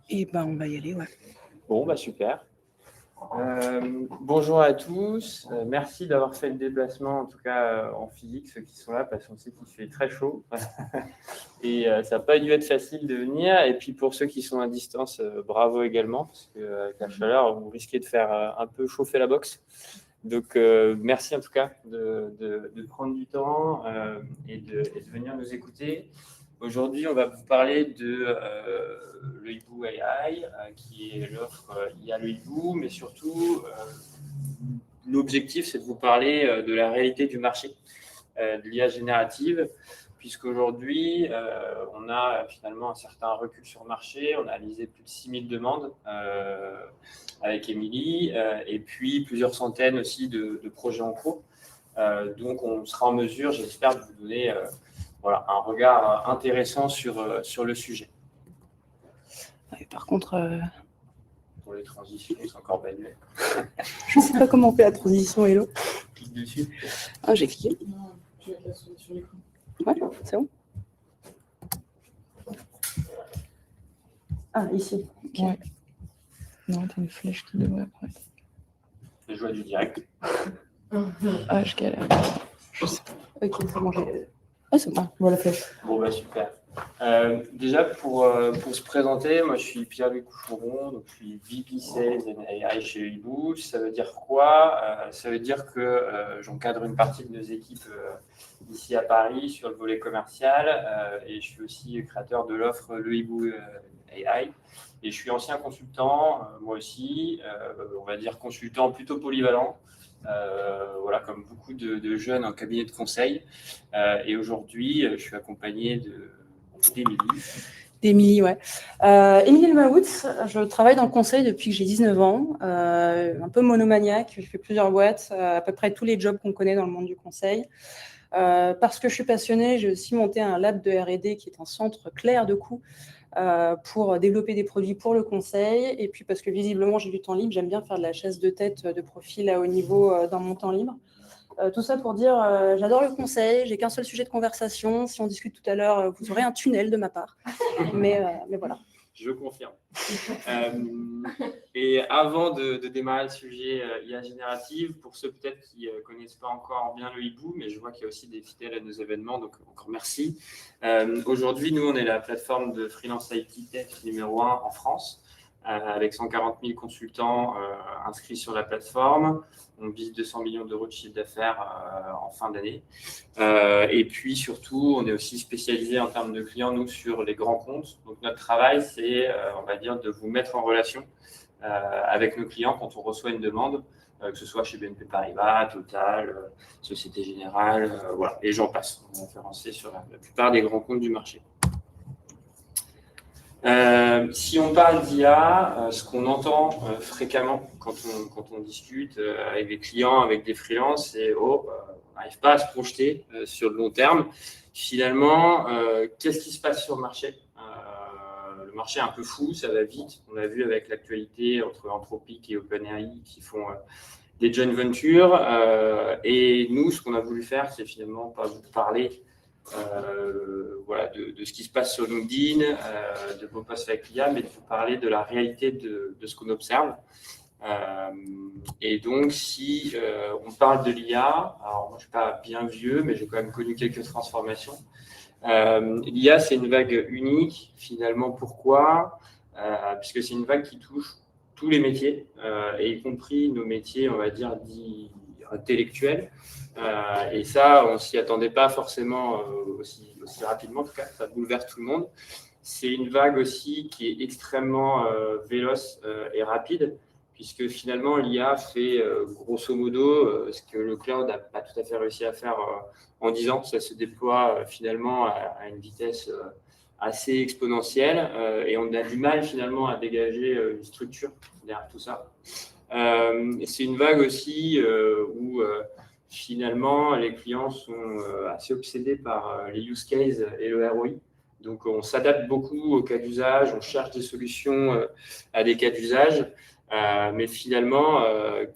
Et ben, on va y aller, ouais. Bon, super. Bonjour à tous. Merci d'avoir fait le déplacement, en tout cas en physique, ceux qui sont là, parce qu'on sait qu'il fait très chaud. Et ça n'a pas dû être facile de venir. Et puis pour ceux qui sont à distance, bravo également, parce qu'avec la chaleur, vous risquez de faire un peu chauffer la boxe. Donc merci en tout cas de prendre du temps et de venir nous écouter. Aujourd'hui, on va vous parler de le Hibou AI, qui est l'offre IA le Hibou, mais surtout, l'objectif, c'est de vous parler de la réalité du marché de l'IA générative, puisqu'aujourd'hui, on a finalement un certain recul sur le marché. On a réalisé plus de 6000 demandes avec Émilie, et puis plusieurs centaines aussi de projets en cours. Donc, on sera en mesure, j'espère, de vous donner un regard intéressant sur le sujet. Ouais, par contre, pour les transitions, c'est encore manuel. Je ne sais pas comment on fait la transition, Hello. Clique dessus. Ah, j'ai cliqué. Non, tu vas sur l'écran. Ouais, c'est bon. Ah, ici. Okay. Ouais. Non, t'as une flèche qui devrait apparaître. Les joies du direct. Ah, je galère. Je sais pas. Ok, c'est bon. Ah, c'est bon. Voilà la flèche. Bon, super. Déjà, pour se présenter, moi, je suis Pierre-Louis Coucheron, donc je suis VP Sales and AI chez Hibou. Ça veut dire quoi? Ça veut dire que j'encadre une partie de nos équipes ici à Paris sur le volet commercial et je suis aussi créateur de l'offre le Hibou AI. Et je suis ancien consultant, moi aussi, on va dire consultant plutôt polyvalent. Comme beaucoup de jeunes en cabinet de conseil. Et aujourd'hui, je suis accompagné d'Émilie, ouais. Émilie Lemaoutz, je travaille dans le conseil depuis que j'ai 19 ans, un peu monomaniaque, je fais plusieurs boîtes, à peu près tous les jobs qu'on connaît dans le monde du conseil. Parce que je suis passionnée, j'ai aussi monté un lab de R&D qui est un centre clair de coûts pour développer des produits pour le conseil. Et puis parce que visiblement, j'ai du temps libre, j'aime bien faire de la chasse de tête de profil à haut niveau dans mon temps libre. Tout ça pour dire, j'adore le conseil, j'ai qu'un seul sujet de conversation. Si on discute tout à l'heure, vous aurez un tunnel de ma part. Mais voilà. Je confirme. Et avant de démarrer le sujet IA générative, pour ceux peut-être qui ne connaissent pas encore bien le Hibou, mais je vois qu'il y a aussi des fidèles à nos événements, donc encore merci. Aujourd'hui, nous, on est la plateforme de freelance IT Tech numéro 1 en France, avec 140 000 consultants inscrits sur la plateforme. On vise 200 millions d'euros de chiffre d'affaires en fin d'année. Et puis surtout, on est aussi spécialisé en termes de clients, nous, sur les grands comptes. Donc notre travail, c'est, on va dire, de vous mettre en relation avec nos clients quand on reçoit une demande, que ce soit chez BNP Paribas, Total, Société Générale, voilà, et j'en passe. On est référencé sur la plupart des grands comptes du marché. Si on parle d'IA, ce qu'on entend fréquemment quand on discute avec des clients, avec des freelances, c'est on n'arrive pas à se projeter sur le long terme. Finalement, qu'est-ce qui se passe sur le marché? Le marché est un peu fou, ça va vite. On l'a vu avec l'actualité entre Anthropic et OpenAI qui font des joint ventures. Et nous, ce qu'on a voulu faire, c'est finalement pas vous parler de ce qui se passe sur LinkedIn, de vos posts avec l'IA, mais de vous parler de la réalité de ce qu'on observe. Et donc, si on parle de l'IA, alors moi je ne suis pas bien vieux, mais j'ai quand même connu quelques transformations. L'IA, c'est une vague unique, finalement. Pourquoi? Puisque c'est une vague qui touche tous les métiers, et y compris nos métiers, on va dire, dits intellectuels. Et ça, on ne s'y attendait pas forcément aussi rapidement. En tout cas, ça bouleverse tout le monde. C'est une vague aussi qui est extrêmement véloce et rapide, puisque finalement, l'IA fait grosso modo ce que le cloud n'a pas tout à fait réussi à faire en 10 ans. Ça se déploie finalement à une vitesse assez exponentielle et on a du mal finalement à dégager une structure derrière tout ça. C'est une vague aussi où finalement les clients sont assez obsédés par les use cases et le ROI. Donc on s'adapte beaucoup aux cas d'usage, on cherche des solutions à des cas d'usage, mais finalement,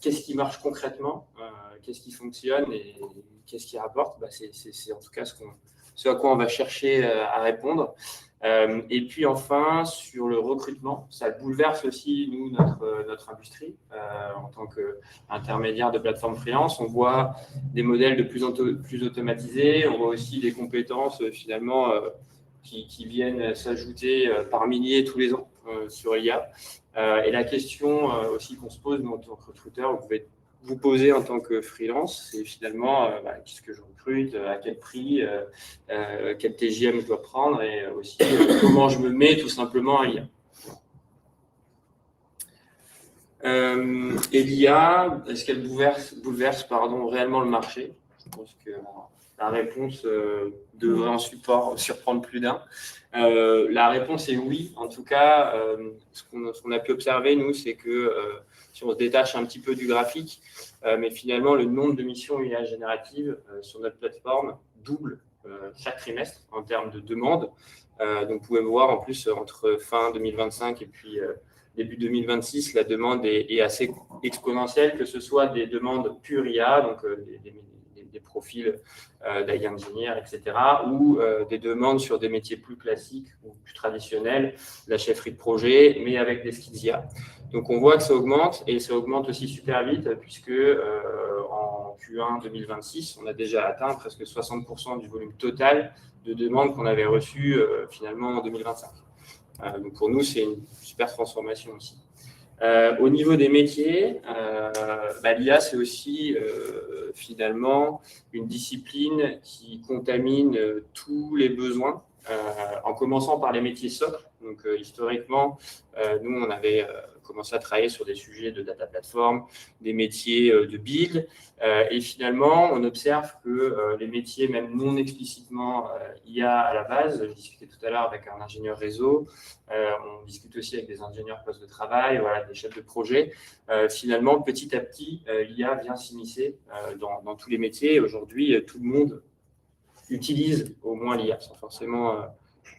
qu'est-ce qui marche concrètement, qu'est-ce qui fonctionne et qu'est-ce qui rapporte? C'est en tout cas ce à quoi on va chercher à répondre. Et puis enfin, sur le recrutement, ça bouleverse aussi, nous, notre industrie en tant qu'intermédiaire de plateforme freelance. On voit des modèles de plus automatisés, on voit aussi des compétences finalement qui viennent s'ajouter par milliers tous les ans sur l'IA. Et la question aussi qu'on se pose, nous, en tant que recruteur, vous pouvez vous poser en tant que freelance, c'est finalement qu'est-ce que je recrute, à quel prix, quel TJM je dois prendre et aussi comment je me mets tout simplement à l'IA. Et l'IA, est-ce qu'elle bouleverse réellement le marché? Je pense que la réponse devrait en surprendre plus d'un. La réponse est oui. En tout cas, ce qu'on a pu observer, nous, c'est que si on se détache un petit peu du graphique, mais finalement, le nombre de missions IA génératives sur notre plateforme double chaque trimestre en termes de demande. Donc, vous pouvez voir en plus entre fin 2025 et puis début 2026, la demande est assez exponentielle, que ce soit des demandes pure IA, donc des profils d'IA engineer, etc., ou des demandes sur des métiers plus classiques ou plus traditionnels, la chefferie de projet, mais avec des skills IA. Donc, on voit que ça augmente et ça augmente aussi super vite puisque en Q1 2026, on a déjà atteint presque 60% du volume total de demandes qu'on avait reçues finalement en 2025. Donc, pour nous, c'est une super transformation aussi. Au niveau des métiers, l'IA, c'est aussi finalement une discipline qui contamine tous les besoins, en commençant par les métiers socles. Donc, historiquement, nous, on avait commencé à travailler sur des sujets de data platform, des métiers de build. Et finalement, on observe que les métiers, même non explicitement IA à la base, je discutais tout à l'heure avec un ingénieur réseau, on discute aussi avec des ingénieurs poste de travail, voilà, des chefs de projet. Finalement, petit à petit, l'IA vient s'immiscer dans tous les métiers. Aujourd'hui, tout le monde utilise au moins l'IA, sans forcément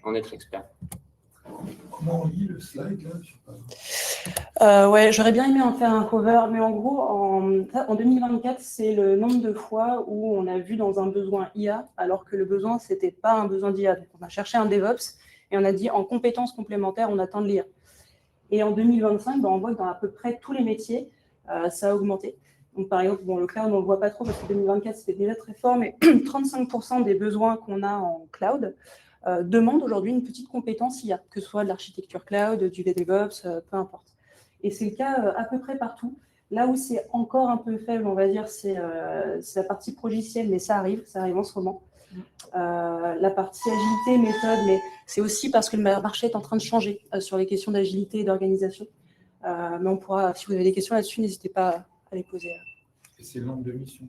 en être expert. Comment on lit le slide là? Ouais, j'aurais bien aimé en faire un cover, mais en gros, en 2024, c'est le nombre de fois où on a vu dans un besoin IA, alors que le besoin, c'était pas un besoin d'IA. Donc, on a cherché un DevOps et on a dit en compétences complémentaires, on attend de l'IA. Et en 2025, on voit que dans à peu près tous les métiers, ça a augmenté. Donc, par exemple, le cloud, on ne le voit pas trop parce que 2024, c'était déjà très fort, mais 35% des besoins qu'on a en cloud demandent aujourd'hui une petite compétence IA, que ce soit de l'architecture cloud, du DevOps, peu importe. Et c'est le cas à peu près partout. Là où c'est encore un peu faible, on va dire, c'est la partie progicielle, mais ça arrive en ce moment. La partie agilité, méthode, mais c'est aussi parce que le marché est en train de changer sur les questions d'agilité et d'organisation. Mais on pourra, si vous avez des questions là-dessus, n'hésitez pas à les poser. Et c'est le nombre de missions.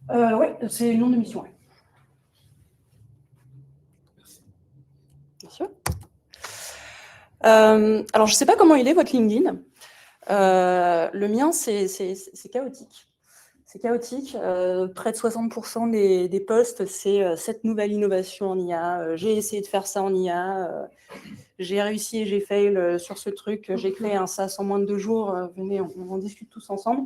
Oui, c'est le nombre de missions. Ouais. Merci. Bien sûr. Alors, je ne sais pas comment il est, votre LinkedIn. Le mien, c'est chaotique. C'est chaotique. Près de 60% des posts, c'est cette nouvelle innovation en IA. J'ai essayé de faire ça en IA. J'ai réussi et j'ai fail sur ce truc. J'ai créé un SaaS en moins de 2 jours. Venez, on en discute tous ensemble.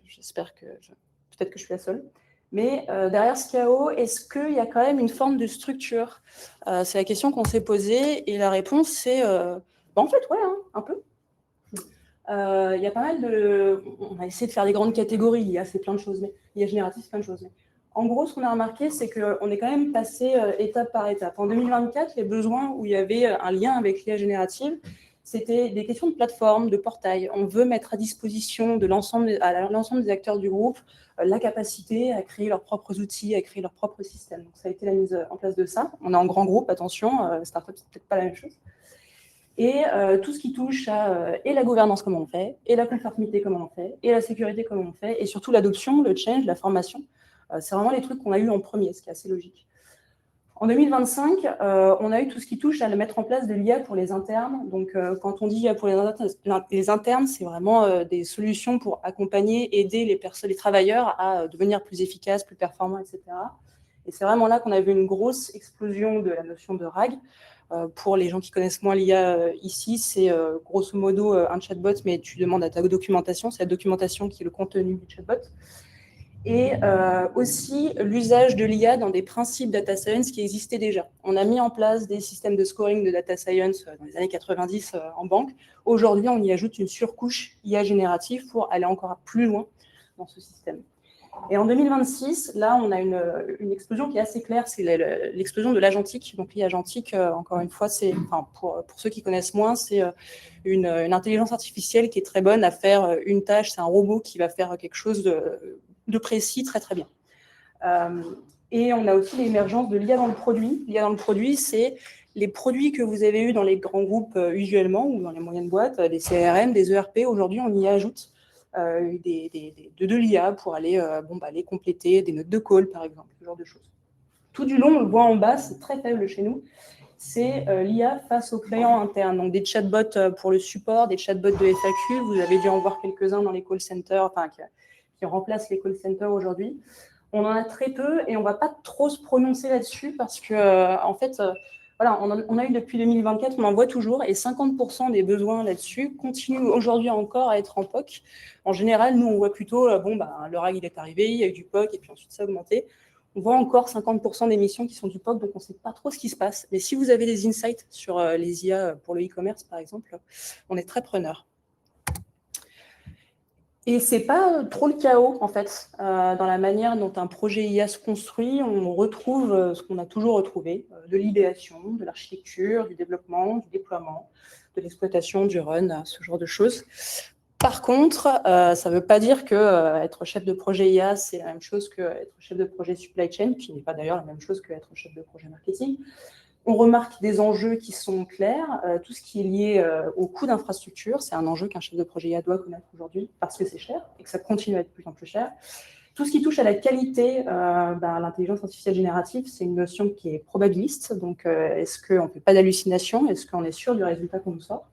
J'espère que... Peut-être que je suis la seule. Mais derrière ce chaos, est-ce qu'il y a quand même une forme de structure? C'est la question qu'on s'est posée. Et la réponse, c'est... en fait, ouais, hein, un peu. Il y a pas mal de... On a essayé de faire des grandes catégories. L'IA, c'est plein de choses. Mais l'IA générative, c'est plein de choses. Mais en gros, ce qu'on a remarqué, c'est qu'on est quand même passé étape par étape. En 2024, les besoins où il y avait un lien avec l'IA générative, c'était des questions de plateforme, de portail. On veut mettre à disposition de l'ensemble des acteurs du groupe la capacité à créer leurs propres outils, à créer leurs propres systèmes. Donc, ça a été la mise en place de ça. On est en grand groupe, attention, startup, c'est peut-être pas la même chose. Et tout ce qui touche à et la gouvernance, comment on fait, et la conformité, comment on fait, et la sécurité, comment on fait, et surtout l'adoption, le change, la formation. C'est vraiment les trucs qu'on a eu en premier, ce qui est assez logique. En 2025, on a eu tout ce qui touche à la mettre en place de l'IA pour les internes. Donc, quand on dit IA pour les internes, c'est vraiment des solutions pour accompagner, aider les travailleurs à devenir plus efficaces, plus performants, etc. Et c'est vraiment là qu'on a vu une grosse explosion de la notion de RAG. Pour les gens qui connaissent moins l'IA ici, c'est grosso modo un chatbot, mais tu demandes à ta documentation. C'est la documentation qui est le contenu du chatbot. et aussi l'usage de l'IA dans des principes data science qui existaient déjà. On a mis en place des systèmes de scoring de data science dans les années 90 en banque. Aujourd'hui, on y ajoute une surcouche IA générative pour aller encore plus loin dans ce système. Et en 2026, là, on a une explosion qui est assez claire, c'est l'explosion de l'agentique. Donc l'agentique, encore une fois, c'est, enfin, pour ceux qui connaissent moins, c'est une intelligence artificielle qui est très bonne à faire une tâche. C'est un robot qui va faire quelque chose de précis très, très bien. Et on a aussi l'émergence de l'IA dans le produit. L'IA dans le produit, c'est les produits que vous avez eus dans les grands groupes usuellement ou dans les moyennes boîtes, des CRM, des ERP. Aujourd'hui, on y ajoute de l'IA pour aller aller compléter des notes de call, par exemple, ce genre de choses. Tout du long, on le voit en bas, c'est très faible chez nous, c'est l'IA face aux clients internes. Donc des chatbots pour le support, des chatbots de FAQ, vous avez dû en voir quelques-uns dans les call centers, enfin, qui remplacent les call centers aujourd'hui. On en a très peu et on ne va pas trop se prononcer là-dessus parce que, en fait, voilà, on a eu depuis 2024, on en voit toujours, et 50% des besoins là-dessus continuent aujourd'hui encore à être en POC. En général, nous, on voit plutôt, le RAG, il est arrivé, il y a eu du POC, et puis ensuite, ça a augmenté. On voit encore 50% des missions qui sont du POC, donc on ne sait pas trop ce qui se passe. Mais si vous avez des insights sur les IA pour le e-commerce, par exemple, on est très preneurs. Et ce n'est pas trop le chaos, en fait. Dans la manière dont un projet IA se construit, on retrouve ce qu'on a toujours retrouvé, de l'idéation, de l'architecture, du développement, du déploiement, de l'exploitation, du run, ce genre de choses. Par contre, ça ne veut pas dire qu'être chef de projet IA, c'est la même chose qu'être chef de projet supply chain, qui n'est pas d'ailleurs la même chose qu'être chef de projet marketing. On remarque des enjeux qui sont clairs. Tout ce qui est lié au coût d'infrastructure, c'est un enjeu qu'un chef de projet IA doit connaître aujourd'hui parce que c'est cher et que ça continue à être de plus en plus cher. Tout ce qui touche à la qualité, l'intelligence artificielle générative, c'est une notion qui est probabiliste. Donc, est-ce qu'on ne fait pas d'hallucination? Est-ce qu'on est sûr du résultat qu'on nous sort?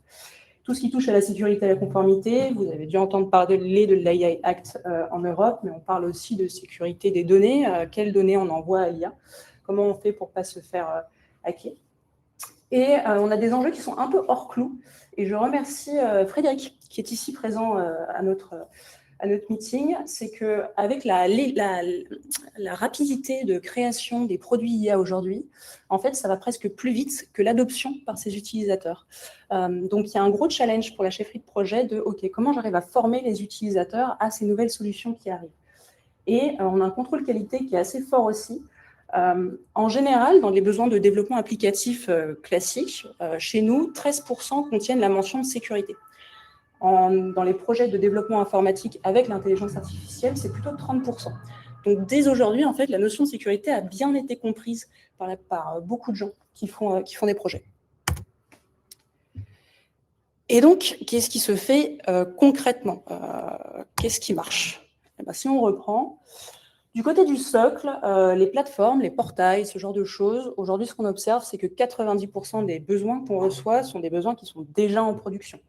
Tout ce qui touche à la sécurité et à la conformité, vous avez dû entendre parler de l'AI Act en Europe, mais on parle aussi de sécurité des données. Quelles données on envoie à l'IA? Comment on fait pour ne pas se faire hacker? Et on a des enjeux qui sont un peu hors clou. Et je remercie Frédéric, qui est ici présent à notre meeting. C'est qu'avec la rapidité de création des produits IA aujourd'hui, en fait, ça va presque plus vite que l'adoption par ses utilisateurs. Donc, il y a un gros challenge pour la chefferie de projet de OK, comment j'arrive à former les utilisateurs à ces nouvelles solutions qui arrivent? Et on a un contrôle qualité qui est assez fort aussi. En général, dans les besoins de développement applicatif classiques, chez nous, 13% contiennent la mention de sécurité. Dans les projets de développement informatique avec l'intelligence artificielle, c'est plutôt 30%. Donc, dès aujourd'hui, en fait, la notion de sécurité a bien été comprise par beaucoup de gens qui font des projets. Et donc, qu'est-ce qui se fait concrètement? Qu'est-ce qui marche? Si on reprend, du côté du socle, les plateformes, les portails, ce genre de choses, aujourd'hui, ce qu'on observe, c'est que 90% des besoins qu'on reçoit sont des besoins qui sont déjà en production.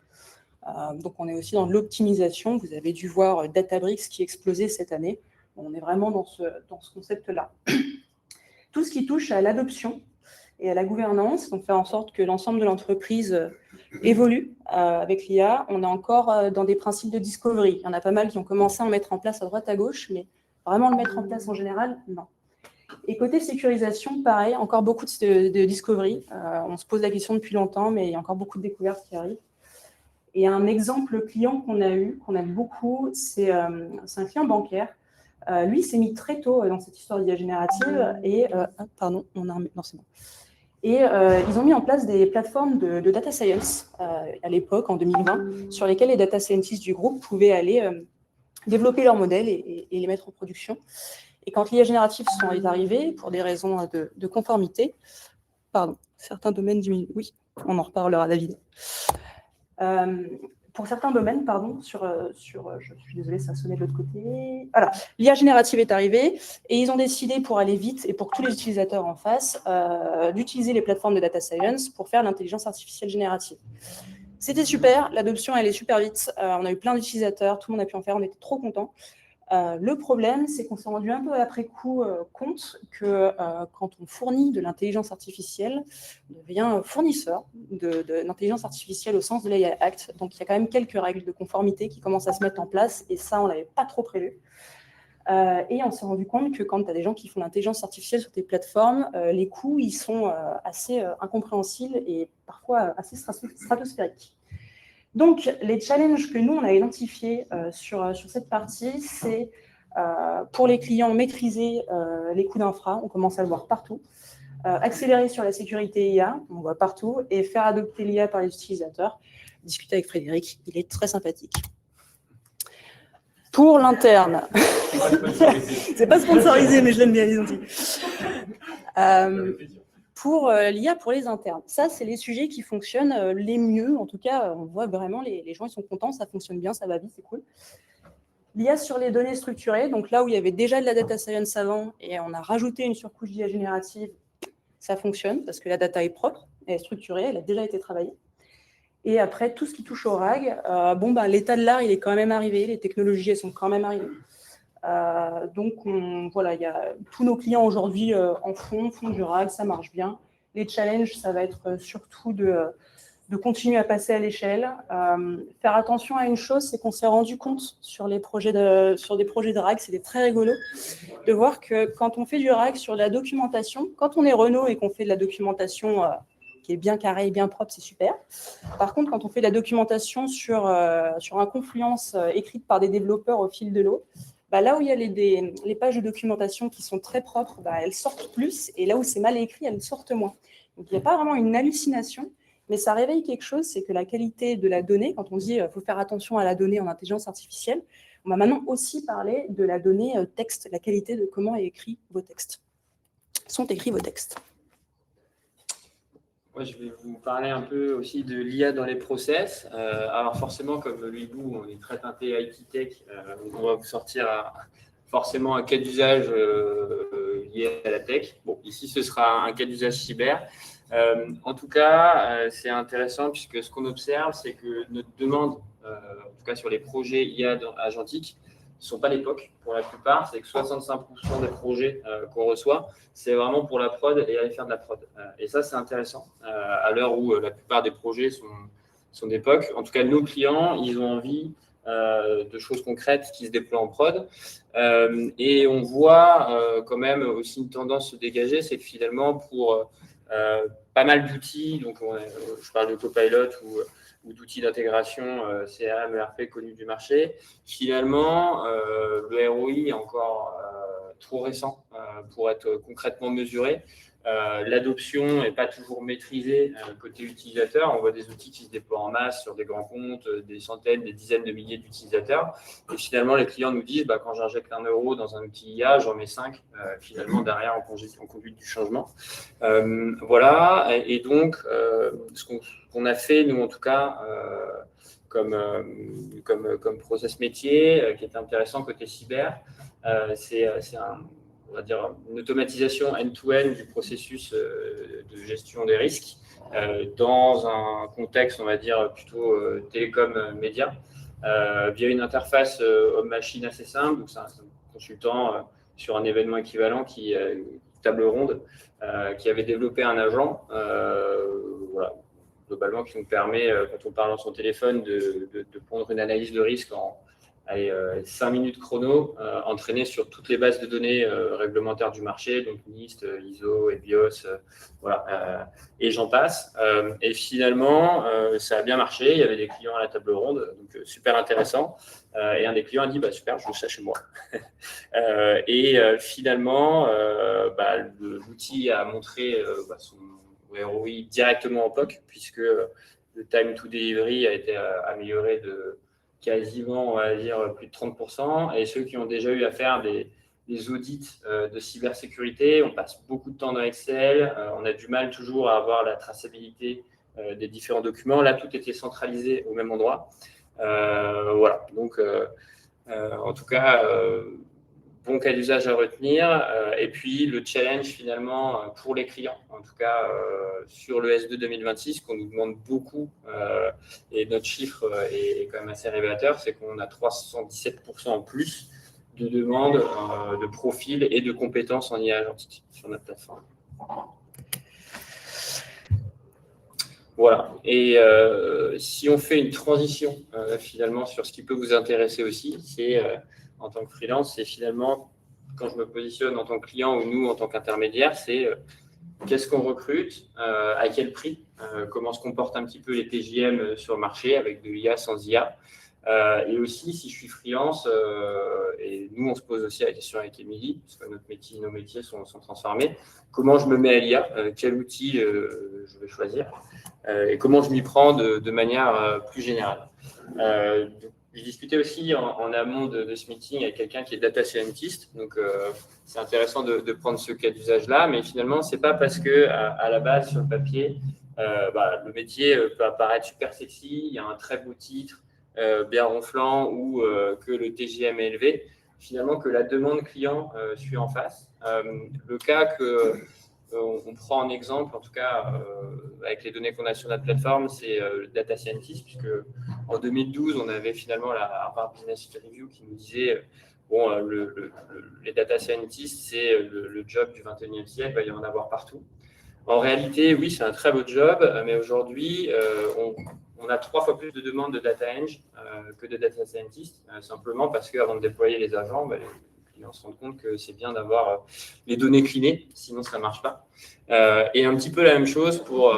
Donc, on est aussi dans l'optimisation. Vous avez dû voir Databricks qui explosait cette année. On est vraiment dans ce concept-là. Tout ce qui touche à l'adoption et à la gouvernance, donc faire en sorte que l'ensemble de l'entreprise évolue avec l'IA. On est encore dans des principes de discovery. Il y en a pas mal qui ont commencé à en mettre en place à droite à gauche, mais vraiment le mettre en place en général, non. Et côté sécurisation, pareil, encore beaucoup de discovery. On se pose la question depuis longtemps, mais il y a encore beaucoup de découvertes qui arrivent. Et un exemple client qu'on a eu, qu'on aime beaucoup, c'est un client bancaire. Lui, il s'est mis très tôt dans cette histoire d'IA générative et non, c'est bon. Et ils ont mis en place des plateformes de data science à l'époque, en 2020, sur lesquelles les data scientists du groupe pouvaient aller développer leurs modèles et les mettre en production. Et quand l'IA générative est arrivée, pour des raisons de conformité, certains domaines diminuent. Oui, on en reparlera, David. Pour certains domaines, je suis désolée, ça sonnait de l'autre côté. Voilà, l'IA générative est arrivée et ils ont décidé, pour aller vite et pour tous les utilisateurs en face, d'utiliser les plateformes de data science pour faire l'intelligence artificielle générative. C'était super, l'adoption allait super vite, on a eu plein d'utilisateurs, tout le monde a pu en faire, on était trop contents. Le problème, c'est qu'on s'est rendu un peu après coup compte que quand on fournit de l'intelligence artificielle, on devient fournisseur de l'intelligence artificielle au sens de l'AI Act. Donc, il y a quand même quelques règles de conformité qui commencent à se mettre en place et ça, on ne l'avait pas trop prévu. Et on s'est rendu compte que quand tu as des gens qui font l'intelligence artificielle sur tes plateformes, les coûts, ils sont assez incompréhensibles et parfois assez stratosphériques. Donc, les challenges que nous, on a identifiés sur cette partie, c'est pour les clients, maîtriser les coûts d'infra, on commence à le voir partout. Accélérer sur la sécurité IA, on voit partout, et faire adopter l'IA par les utilisateurs. Discuter avec Frédéric, il est très sympathique. Pour l'interne, c'est pas sponsorisé, mais je l'aime bien, les gentils. Pour l'IA, pour les internes, ça, c'est les sujets qui fonctionnent les mieux. En tout cas, on voit vraiment les gens, ils sont contents, ça fonctionne bien, ça va vite, c'est cool. L'IA sur les données structurées, donc là où il y avait déjà de la data science avant, et on a rajouté une surcouche d'IA générative, ça fonctionne parce que la data est propre, elle est structurée, elle a déjà été travaillée. Et après, tout ce qui touche au RAG, l'état de l'art, il est quand même arrivé, les technologies, elles sont quand même arrivées. Donc, voilà, tous nos clients aujourd'hui en font du RAG, ça marche bien. Les challenges, ça va être surtout de continuer à passer à l'échelle. Faire attention à une chose, c'est qu'on s'est rendu compte sur des projets de RAG, c'était très rigolo, de voir que quand on fait du RAG sur la documentation, quand on est Renault et qu'on fait de la documentation qui est bien carrée et bien propre, c'est super. Par contre, quand on fait de la documentation sur un Confluence écrite par des développeurs au fil de l'eau, là où il y a les pages de documentation qui sont très propres, elles sortent plus, et là où c'est mal écrit, elles sortent moins. Donc, il n'y a pas vraiment une hallucination, mais ça réveille quelque chose, c'est que la qualité de la donnée, quand on dit qu'il faut faire attention à la donnée en intelligence artificielle, on va maintenant aussi parler de la donnée texte, la qualité de comment sont écrits vos textes. Moi, je vais vous parler un peu aussi de l'IA dans les process. Alors forcément, comme Louis-Bou, on est très teinté IT Tech, on va vous sortir forcément un cas d'usage lié à la tech. Bon, ici, ce sera un cas d'usage cyber. En tout cas, c'est intéressant puisque ce qu'on observe, c'est que notre demande, en tout cas sur les projets IA agentiques, ne sont pas l'époque pour la plupart. C'est que 65% des projets qu'on reçoit, c'est vraiment pour la prod et aller faire de la prod. Et ça, c'est intéressant à l'heure où la plupart des projets sont d'époque. En tout cas, nos clients, ils ont envie de choses concrètes qui se déploient en prod. Et on voit quand même aussi une tendance se dégager, c'est que finalement, pour pas mal d'outils, donc je parle de Copilot ou d'outils d'intégration CRM, ERP connus du marché, finalement, le ROI est encore trop récent pour être concrètement mesuré. L'adoption n'est pas toujours maîtrisée côté utilisateur. On voit des outils qui se déploient en masse sur des grands comptes, des centaines, des dizaines de milliers d'utilisateurs. Et finalement, les clients nous disent quand j'injecte 1 euro dans un outil IA, j'en mets 5 finalement derrière en conduite du changement. Voilà. Et donc, ce qu'on a fait, nous en tout cas, comme process métier qui est intéressant côté cyber, c'est on va dire, une automatisation end-to-end du processus de gestion des risques dans un contexte, on va dire, plutôt télécom-média, via une interface homme-machine assez simple. Donc, c'est un consultant sur un événement équivalent table ronde, qui avait développé un agent, voilà, globalement, qui nous permet, quand on parle dans son téléphone, de prendre une analyse de risque en 5 minutes chrono, entraîné sur toutes les bases de données réglementaires du marché, donc NIST, ISO, EBIOS, voilà, et j'en passe. Et finalement, ça a bien marché. Il y avait des clients à la table ronde, donc super intéressant. Et un des clients a dit super, je veux ça chez moi. Et finalement, l'outil a montré son ROI directement en POC, puisque le time to delivery a été amélioré de quasiment, on va dire, plus de 30%. Et ceux qui ont déjà eu à faire des audits de cybersécurité, on passe beaucoup de temps dans Excel, on a du mal toujours à avoir la traçabilité des différents documents. Là, tout était centralisé au même endroit. Voilà, donc en tout cas, bon cas d'usage à retenir. Et puis, le challenge finalement pour les clients, en tout cas sur le S2 2026, qu'on nous demande beaucoup, et notre chiffre est quand même assez révélateur, c'est qu'on a 317% en plus de demandes de profils et de compétences en IA agentique sur notre plateforme. Voilà. Et si on fait une transition finalement sur ce qui peut vous intéresser aussi, c'est en tant que freelance, c'est finalement, quand je me positionne en tant que client ou nous en tant qu'intermédiaire, c'est qu'est-ce qu'on recrute, à quel prix, comment se comportent un petit peu les TJM sur le marché avec de l'IA, sans IA. Et aussi, si je suis freelance, et nous, on se pose aussi la question avec Émilie, parce que nos métiers sont transformés, comment je me mets à l'IA, quel outil je vais choisir, et comment je m'y prends de manière plus générale. J'ai discuté aussi en amont de ce meeting avec quelqu'un qui est data scientist, donc c'est intéressant de prendre ce cas d'usage-là, mais finalement, ce n'est pas parce qu'à la base, sur le papier, le métier peut apparaître super sexy, il y a un très beau titre, bien ronflant ou que le TJM est élevé, finalement que la demande client suit en face. Le cas qu'on prend en exemple, en tout cas avec les données qu'on a sur notre plateforme, c'est le data scientist, puisque en 2012, on avait finalement la Harvard Business Review qui nous disait les data scientists, c'est le job du 21e siècle, il va y en avoir partout. En réalité, oui, c'est un très beau job, mais aujourd'hui, on a 3 fois plus de demandes de data eng que de data scientist, simplement parce qu'avant de déployer les agents, les clients se rendent compte que c'est bien d'avoir les données cleanées, sinon ça ne marche pas. Et un petit peu la même chose pour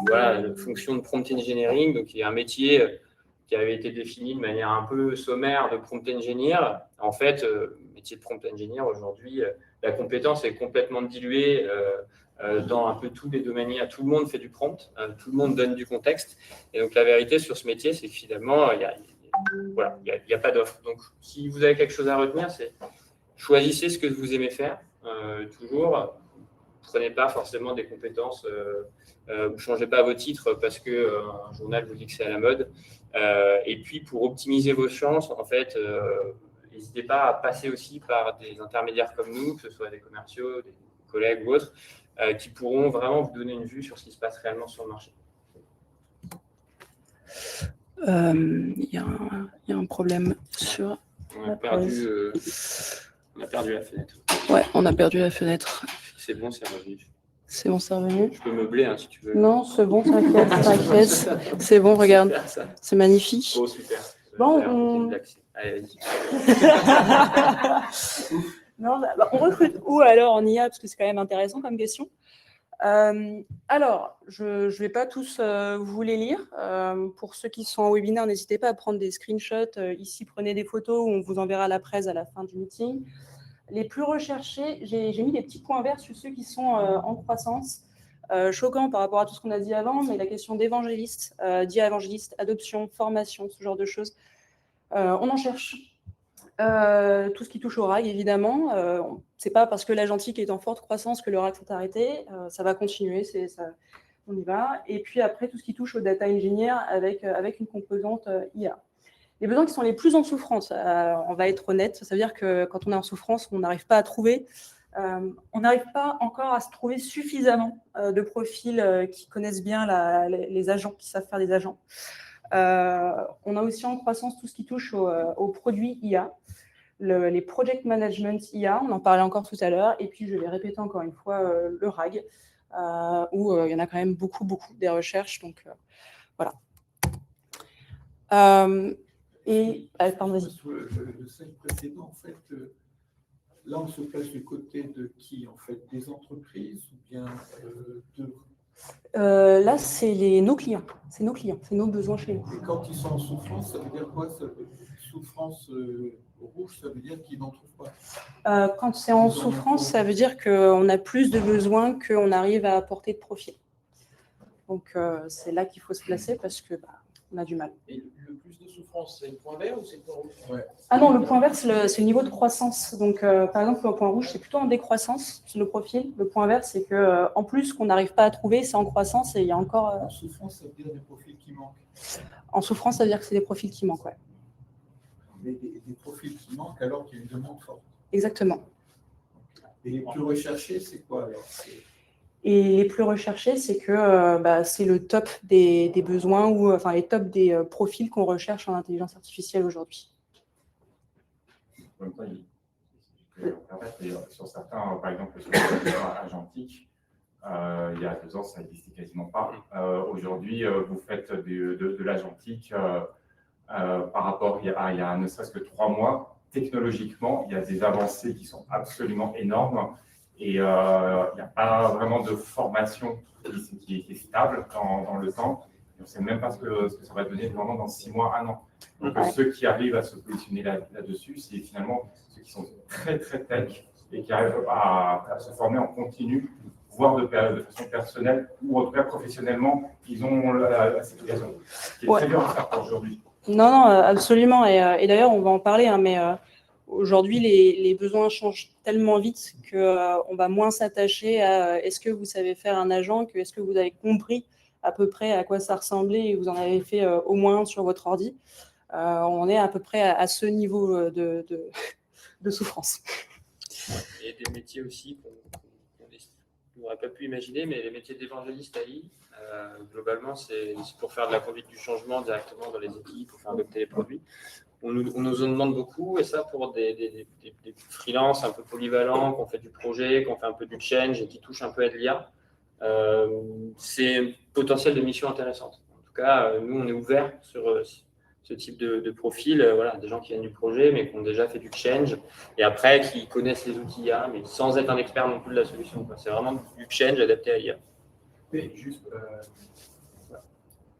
la fonction de prompt engineering, donc il y a un métier qui avait été défini de manière un peu sommaire de prompt engineer. En fait, métier de prompt engineer, aujourd'hui, la compétence est complètement diluée dans un peu tous les domaines. Tout le monde fait du prompt, tout le monde donne du contexte. Et donc, la vérité sur ce métier, c'est que finalement, il n'y a pas d'offre. Donc, si vous avez quelque chose à retenir, c'est choisissez ce que vous aimez faire, toujours. Prenez pas forcément des compétences, ne changez pas vos titres parce qu'un journal vous dit que c'est à la mode. Et puis, pour optimiser vos chances, en fait, n'hésitez pas à passer aussi par des intermédiaires comme nous, que ce soit des commerciaux, des collègues ou autres, qui pourront vraiment vous donner une vue sur ce qui se passe réellement sur le marché. Il y a un problème sur... On a perdu la fenêtre. Ouais, on a perdu la fenêtre. C'est bon, c'est revenu. C'est bon, c'est revenu. Je peux meubler si tu veux. Non, c'est bon, t'inquiète. C'est bon, regarde. C'est magnifique. Oh, super. Bon, Allez, vas-y. Non, on recrute où alors en IA? Parce que c'est quand même intéressant comme question. Alors, je ne vais pas tous vous les lire. Pour ceux qui sont en webinaire, n'hésitez pas à prendre des screenshots. Ici, prenez des photos où on vous enverra la presse à la fin du meeting. Les plus recherchés, j'ai mis des petits points verts sur ceux qui sont en croissance. Choquant par rapport à tout ce qu'on a dit avant, mais la question d'évangéliste, d'IA évangéliste, adoption, formation, ce genre de choses, on en cherche. Tout ce qui touche au RAG, évidemment. C'est pas parce que l'agentique est en forte croissance que le RAG s'est arrêté. Ça va continuer, on y va. Et puis après, tout ce qui touche au data engineer avec une composante IA. Les besoins qui sont les plus en souffrance, on va être honnête, ça veut dire que quand on est en souffrance, on n'arrive pas à trouver. On n'arrive pas encore à se trouver suffisamment de profils qui connaissent bien les agents, qui savent faire des agents. On a aussi en croissance tout ce qui touche aux produits IA, les project management IA, on en parlait encore tout à l'heure, et puis je vais répéter encore une fois le RAG, où il y en a quand même beaucoup des recherches, donc voilà. Pardon, vas-y. Sur le slide précédent, en fait, là on se place du côté de qui, en fait, des entreprises ou bien de... Là, c'est nos clients, c'est nos besoins chez nous. Et quand ils sont en souffrance, ça veut dire quoi? Souffrance rouge, ça veut dire qu'ils n'en trouvent pas? Quand c'est en souffrance, ça veut dire qu'on a plus de besoins qu'on arrive à apporter de profil. Donc, c'est là qu'il faut se placer parce que on a du mal. Et le plus de souffrance, c'est le point vert ou c'est le point rouge? Ouais. Ah non, le point vert, c'est le niveau de croissance. Donc, par exemple, le point rouge, c'est plutôt en décroissance sur le profil. Le point vert, c'est qu'en plus, qu'on n'arrive pas à trouver, c'est en croissance et il y a encore... En souffrance, ça veut dire des profils qui manquent. En souffrance, ça veut dire que c'est des profils qui manquent, ouais. Des profils qui manquent alors qu'il y a une demande forte. Exactement. Et les plus recherchés, c'est quoi alors? Et les plus recherchés, c'est que c'est le top des besoins ou enfin les tops des profils qu'on recherche en intelligence artificielle aujourd'hui. En même temps, sur certains, par exemple, sur le secteur agentique, il y a 2 ans, ça n'existait quasiment pas. Aujourd'hui, vous faites de l'agentique par rapport, il y a ne serait-ce que 3 mois, technologiquement, il y a des avancées qui sont absolument énormes et il n'y a pas vraiment de formation qui est stable dans le temps. Et on ne sait même pas ce que ça va donner vraiment dans 6 mois, 1 an. Donc, ceux qui arrivent à se positionner là-dessus, c'est finalement ceux qui sont très, très tech et qui arrivent à se former en continu, voire de façon personnelle ou en tout cas professionnellement, ils ont cette occasion. Ce qui est très dur à faire pour aujourd'hui. Non, absolument. Et d'ailleurs, on va en parler, hein, mais aujourd'hui, les besoins changent tellement vite qu'on va moins s'attacher à est-ce que vous savez faire un agent que est-ce que vous avez compris à peu près à quoi ça ressemblait et vous en avez fait au moins un sur votre ordi. On est à peu près à ce niveau de souffrance. Et des métiers aussi qu'on n'aurait pas pu imaginer, mais les métiers d'évangéliste AI, globalement, c'est pour faire de la conduite du changement directement dans les équipes, pour faire adopter les produits. On nous en demande beaucoup, et ça pour des freelances un peu polyvalents, qui ont fait du projet, qui ont fait un peu du change et qui touchent un peu à de l'IA. C'est un potentiel de mission intéressante. En tout cas, nous, on est ouvert sur ce type de profil, voilà, des gens qui viennent du projet, mais qui ont déjà fait du change, et après, qui connaissent les outils IA, mais sans être un expert non plus de la solution. C'est vraiment du change adapté à l'IA. Mais juste,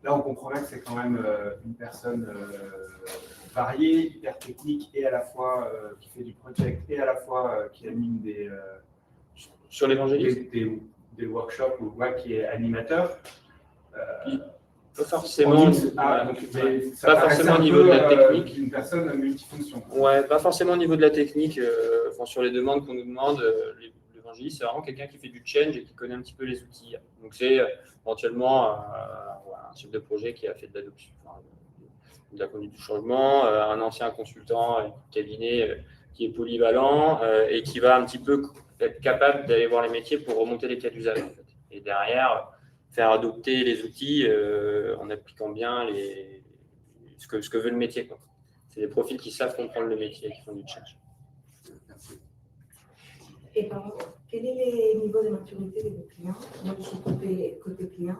là, on comprend bien que c'est quand même une personne variée, hyper technique, et à la fois qui fait du project, et à la fois qui anime Sur l'évangélisme, des workshops, ou qui est animateur. pas forcément, pas forcément au niveau de la technique. Une personne multifonction. Ouais, pas forcément au niveau de la technique. Sur les demandes qu'on nous demande, l'évangéliste, c'est vraiment quelqu'un qui fait du change et qui connaît un petit peu les outils. Donc, c'est éventuellement un chef de projet qui a fait de l'adoption, de la conduite du changement, un ancien consultant, cabinet qui est polyvalent et qui va un petit peu être capable d'aller voir les métiers pour remonter les cas d'usage. En fait. Et derrière, faire adopter les outils en appliquant bien ce que veut le métier. Quoi. C'est des profils qui savent comprendre le métier et qui font du change. Merci. Et pardon, quel est le niveau de maturité de vos clients? Moi, je suis côté client.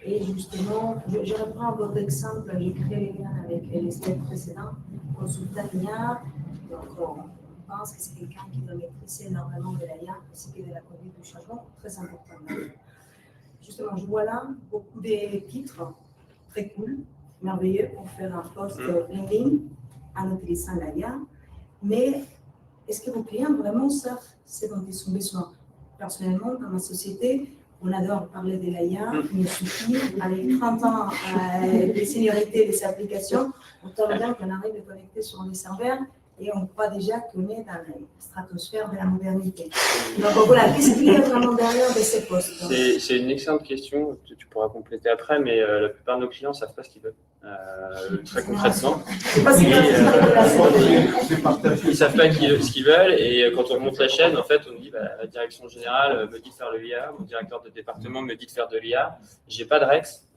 Et justement, je reprends votre exemple, j'ai créé les liens avec les slides précédents, consultant l'IA. Donc, on pense que c'est quelqu'un qui doit maîtriser énormément de l'IA, ainsi que de la conduite du changement, très important. Justement, je vois là beaucoup de titres très cool, merveilleux pour faire un post LinkedIn en utilisant l'IA. Mais est-ce que vos clients vraiment savent ce dont ils ont besoin? Personnellement, dans ma société, on adore parler de l'IA, mais il suffit, avec 30 ans de seniorité des applications, on tombe bien qu'on arrive à connecter sur les serveurs et on croit déjà qu'on est dans la stratosphère de la modernité. Donc voilà, qu'est-ce qu'il y a vraiment derrière de ces postes? C'est une excellente question, tu pourras compléter après, mais la plupart de nos clients ne savent pas ce qu'ils veulent. Très concrètement. Ils ne savent pas ce qu'ils veulent et quand on monte la chaîne, en fait, on dit la direction générale me dit de faire le IA, mon directeur de département me dit de faire de l'IA. Je n'ai pas de REX,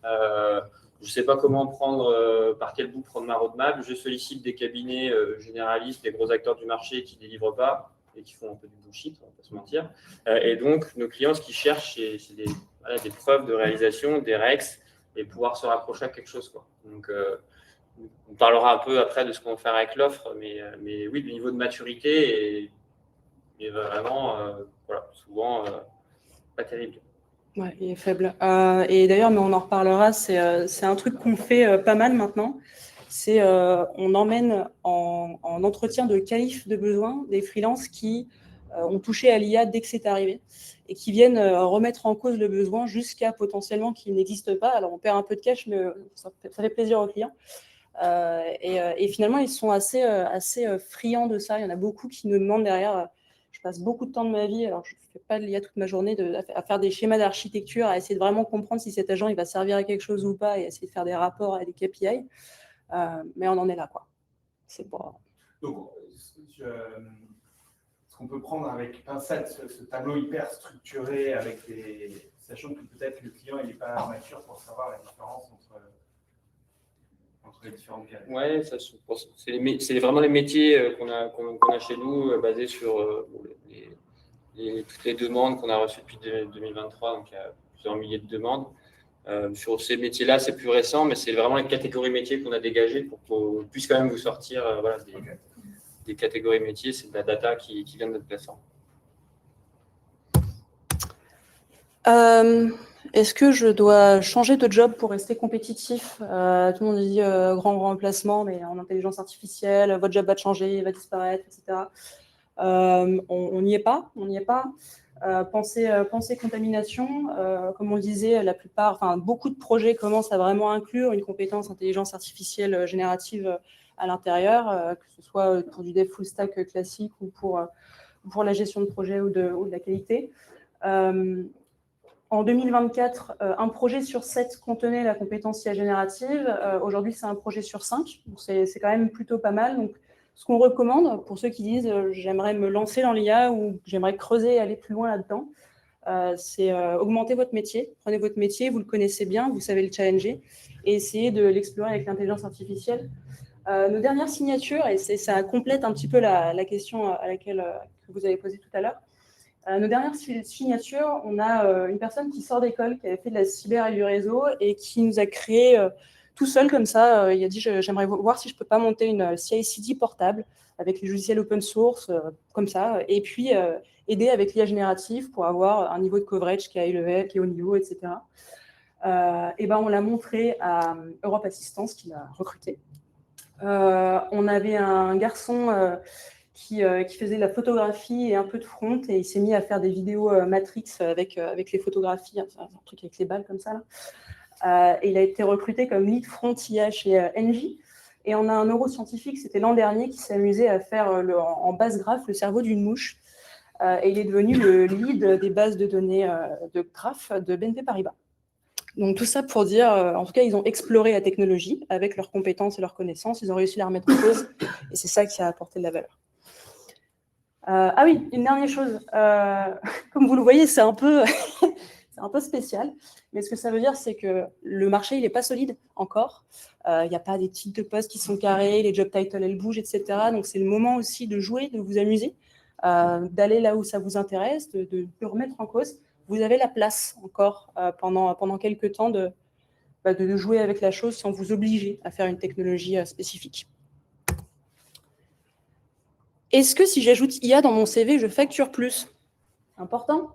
je ne sais pas comment prendre, par quel bout prendre ma roadmap. Je sollicite des cabinets généralistes, des gros acteurs du marché qui ne délivrent pas et qui font un peu du bullshit, on ne va pas se mentir. Et donc, nos clients, ce qu'ils cherchent, c'est des preuves de réalisation, des REX, et pouvoir se rapprocher à quelque chose. Quoi. Donc, on parlera un peu après de ce qu'on va faire avec l'offre, mais oui, du niveau de maturité est vraiment, souvent pas terrible. Ouais, il est faible. Et d'ailleurs, mais on en reparlera, c'est un truc qu'on fait pas mal maintenant. C'est on emmène en entretien de qualif de besoin des freelances qui ont touché à l'IA dès que c'est arrivé et qui viennent remettre en cause le besoin jusqu'à potentiellement qu'il n'existe pas. Alors, on perd un peu de cash, mais ça fait plaisir aux clients. Et finalement, ils sont assez friands de ça. Il y en a beaucoup qui nous demandent derrière. Je passe beaucoup de temps de ma vie, alors je ne fais pas de l'IA toute ma journée, à faire des schémas d'architecture, à essayer de vraiment comprendre si cet agent il va servir à quelque chose ou pas et essayer de faire des rapports et des KPI. Mais on en est là, quoi. C'est pas... Donc, ce qu'on peut prendre avec pincette, ce tableau hyper structuré, sachant que peut-être le client n'est pas mature pour savoir la différence entre les différentes carrières. Ouais, c'est vraiment les métiers qu'on a chez nous, basés sur toutes les demandes qu'on a reçues depuis 2023, donc il y a plusieurs milliers de demandes. Sur ces métiers-là, c'est plus récent, mais c'est vraiment les catégories métiers qu'on a dégagées pour qu'on puisse quand même vous sortir des catégories métiers, c'est de la data qui vient de notre plateforme. Est-ce que je dois changer de job pour rester compétitif? Tout le monde dit grand remplacement, mais en intelligence artificielle, votre job va changer, il va disparaître, etc. On n'y est pas, on n'y est pas. Pensée contamination, comme on le disait, beaucoup de projets commencent à vraiment inclure une compétence intelligence artificielle générative à l'intérieur, que ce soit pour du dev full stack classique ou pour la gestion de projet ou de la qualité. En 2024, un projet sur 7 contenait la compétence IA générative. Aujourd'hui, c'est un projet sur 5. Donc c'est quand même plutôt pas mal. Donc, ce qu'on recommande pour ceux qui disent j'aimerais me lancer dans l'IA ou j'aimerais creuser et aller plus loin là-dedans, c'est augmenter votre métier. Prenez votre métier, vous le connaissez bien, vous savez le challenger et essayez de l'explorer avec l'intelligence artificielle. Nos dernières signatures, et ça complète un petit peu la question à laquelle que vous avez posée tout à l'heure. Nos dernières signatures, on a une personne qui sort d'école, qui avait fait de la cyber et du réseau et qui nous a créé tout seul comme ça. Il a dit j'aimerais voir si je peux pas monter une CI/CD portable avec les logiciels open source comme ça, et puis aider avec l'IA générative pour avoir un niveau de coverage qui est high level, qui est haut niveau, etc. Et ben on l'a montré à Europe Assistance qui l'a recruté. On avait un garçon qui faisait de la photographie et un peu de front, et il s'est mis à faire des vidéos Matrix avec les photographies, un truc avec les balles comme ça. Là. Et il a été recruté comme lead front IA chez Engie. Et on a un neuroscientifique, c'était l'an dernier, qui s'amusait à faire en base graph le cerveau d'une mouche. Et il est devenu le lead des bases de données de graph de BNP Paribas. Donc tout ça pour dire, en tout cas, ils ont exploré la technologie avec leurs compétences et leurs connaissances. Ils ont réussi à la remettre en cause. Et c'est ça qui a apporté de la valeur. Ah oui, une dernière chose. Comme vous le voyez, c'est un peu spécial. Mais ce que ça veut dire, c'est que le marché, il n'est pas solide encore. Il n'y a pas des titres de postes qui sont carrés, les job titles, elles bougent, etc. Donc, c'est le moment aussi de jouer, de vous amuser, d'aller là où ça vous intéresse, de remettre en cause. Vous avez la place encore pendant quelques temps de jouer avec la chose sans vous obliger à faire une technologie spécifique. Est-ce que si j'ajoute IA dans mon CV, je facture plus? Important.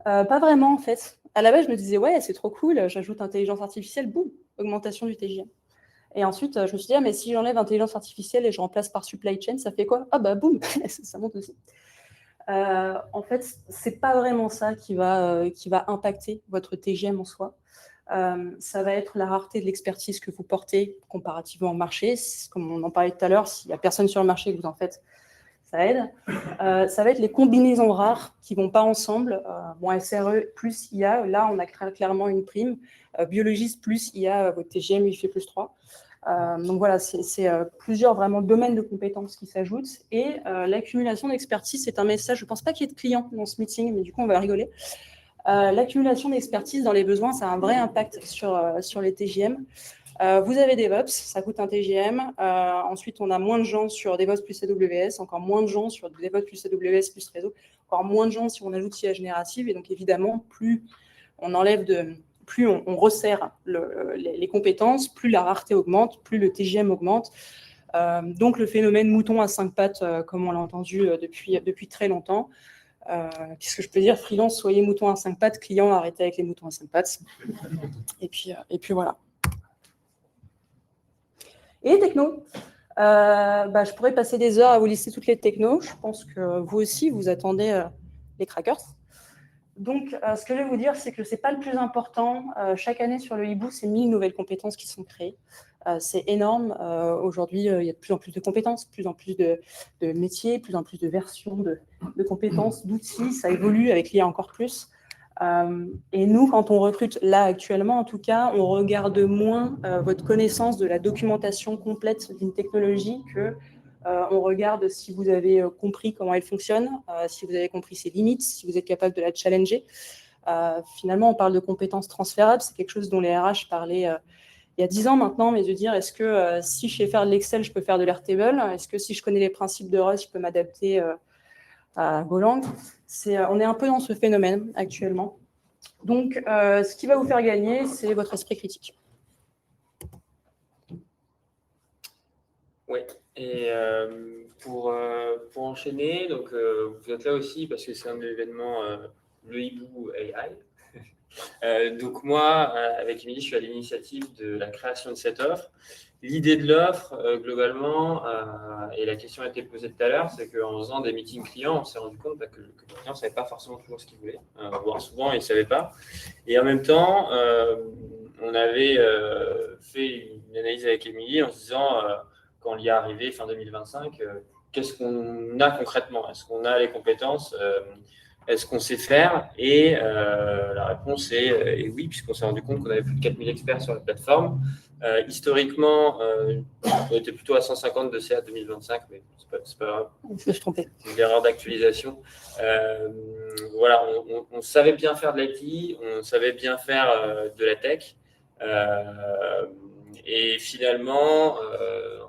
Pas vraiment, en fait. À la base, je me disais, ouais, c'est trop cool, j'ajoute intelligence artificielle, boum, augmentation du TGM. Et ensuite, je me suis dit, mais si j'enlève intelligence artificielle et je remplace par supply chain, ça fait quoi? Ah bah boum, ça monte aussi. En fait, c'est pas vraiment ça qui va impacter votre TGM en soi. Ça va être la rareté de l'expertise que vous portez comparativement au marché. Comme on en parlait tout à l'heure, s'il n'y a personne sur le marché que vous en faites, ça aide. Ça va être les combinaisons rares qui ne vont pas ensemble. SRE plus IA, là, on a clairement une prime. Biologiste plus IA, votre TGM, il fait plus 3. Donc voilà, c'est plusieurs vraiment domaines de compétences qui s'ajoutent. Et l'accumulation d'expertise, c'est un message, je ne pense pas qu'il y ait de clients dans ce meeting, mais du coup, on va rigoler. L'accumulation d'expertise dans les besoins, ça a un vrai impact sur les TGM. Vous avez DevOps, ça coûte un TGM. Ensuite, on a moins de gens sur DevOps plus AWS, encore moins de gens sur DevOps plus AWS plus réseau, encore moins de gens si on ajoute IA générative. Et donc, évidemment, plus on enlève plus on resserre les compétences, plus la rareté augmente, plus le TGM augmente. Donc, le phénomène mouton à 5 pattes, comme on l'a entendu depuis très longtemps. Qu'est-ce que je peux dire? Freelance, soyez mouton à 5 pattes, client, arrêtez avec les moutons à 5 pattes. Et puis voilà. Et les technos, je pourrais passer des heures à vous lister toutes les technos. Je pense que vous aussi, vous attendez les crackers. Donc, ce que je vais vous dire, c'est que ce n'est pas le plus important. Chaque année sur le hibou, c'est 1000 nouvelles compétences qui sont créées. C'est énorme. Aujourd'hui, il y a de plus en plus de compétences, de plus en plus de métiers, de plus en plus de versions de compétences, d'outils. Ça évolue avec l'IA encore plus. Et nous, quand on recrute, là actuellement en tout cas, on regarde moins votre connaissance de la documentation complète d'une technologie que on regarde si vous avez compris comment elle fonctionne, si vous avez compris ses limites, si vous êtes capable de la challenger. Finalement, on parle de compétences transférables, c'est quelque chose dont les RH parlaient il y a 10 ans maintenant, mais de dire est-ce que si je sais faire de l'Excel, je peux faire de l'Airtable? Est-ce que si je connais les principes de Rust, je peux m'adapter à Golang? On est un peu dans ce phénomène actuellement. Donc, ce qui va vous faire gagner, c'est votre esprit critique. Oui, Et pour enchaîner, donc, vous êtes là aussi parce que c'est un événement, le Hibou AI. Donc moi, avec Émilie, je suis à l'initiative de la création de cette offre. L'idée de l'offre, globalement, et la question a été posée tout à l'heure, c'est qu'en faisant des meetings clients, on s'est rendu compte que le client ne savait pas forcément toujours ce qu'il voulait, voire souvent, il ne savait pas. Et en même temps, on avait fait une analyse avec Émilie en se disant, quand l'IA arrivait fin 2025, qu'est-ce qu'on a concrètement? Est-ce qu'on a les compétences? Est-ce qu'on sait faire? Et la réponse est oui, puisqu'on s'est rendu compte qu'on avait plus de 4000 experts sur la plateforme. Historiquement, on était plutôt à 150 de CA 2025, mais c'est pas grave. Je me suis trompée. C'est une erreur d'actualisation. Voilà, on savait bien faire de l'IT, on savait bien faire de la tech. Et finalement,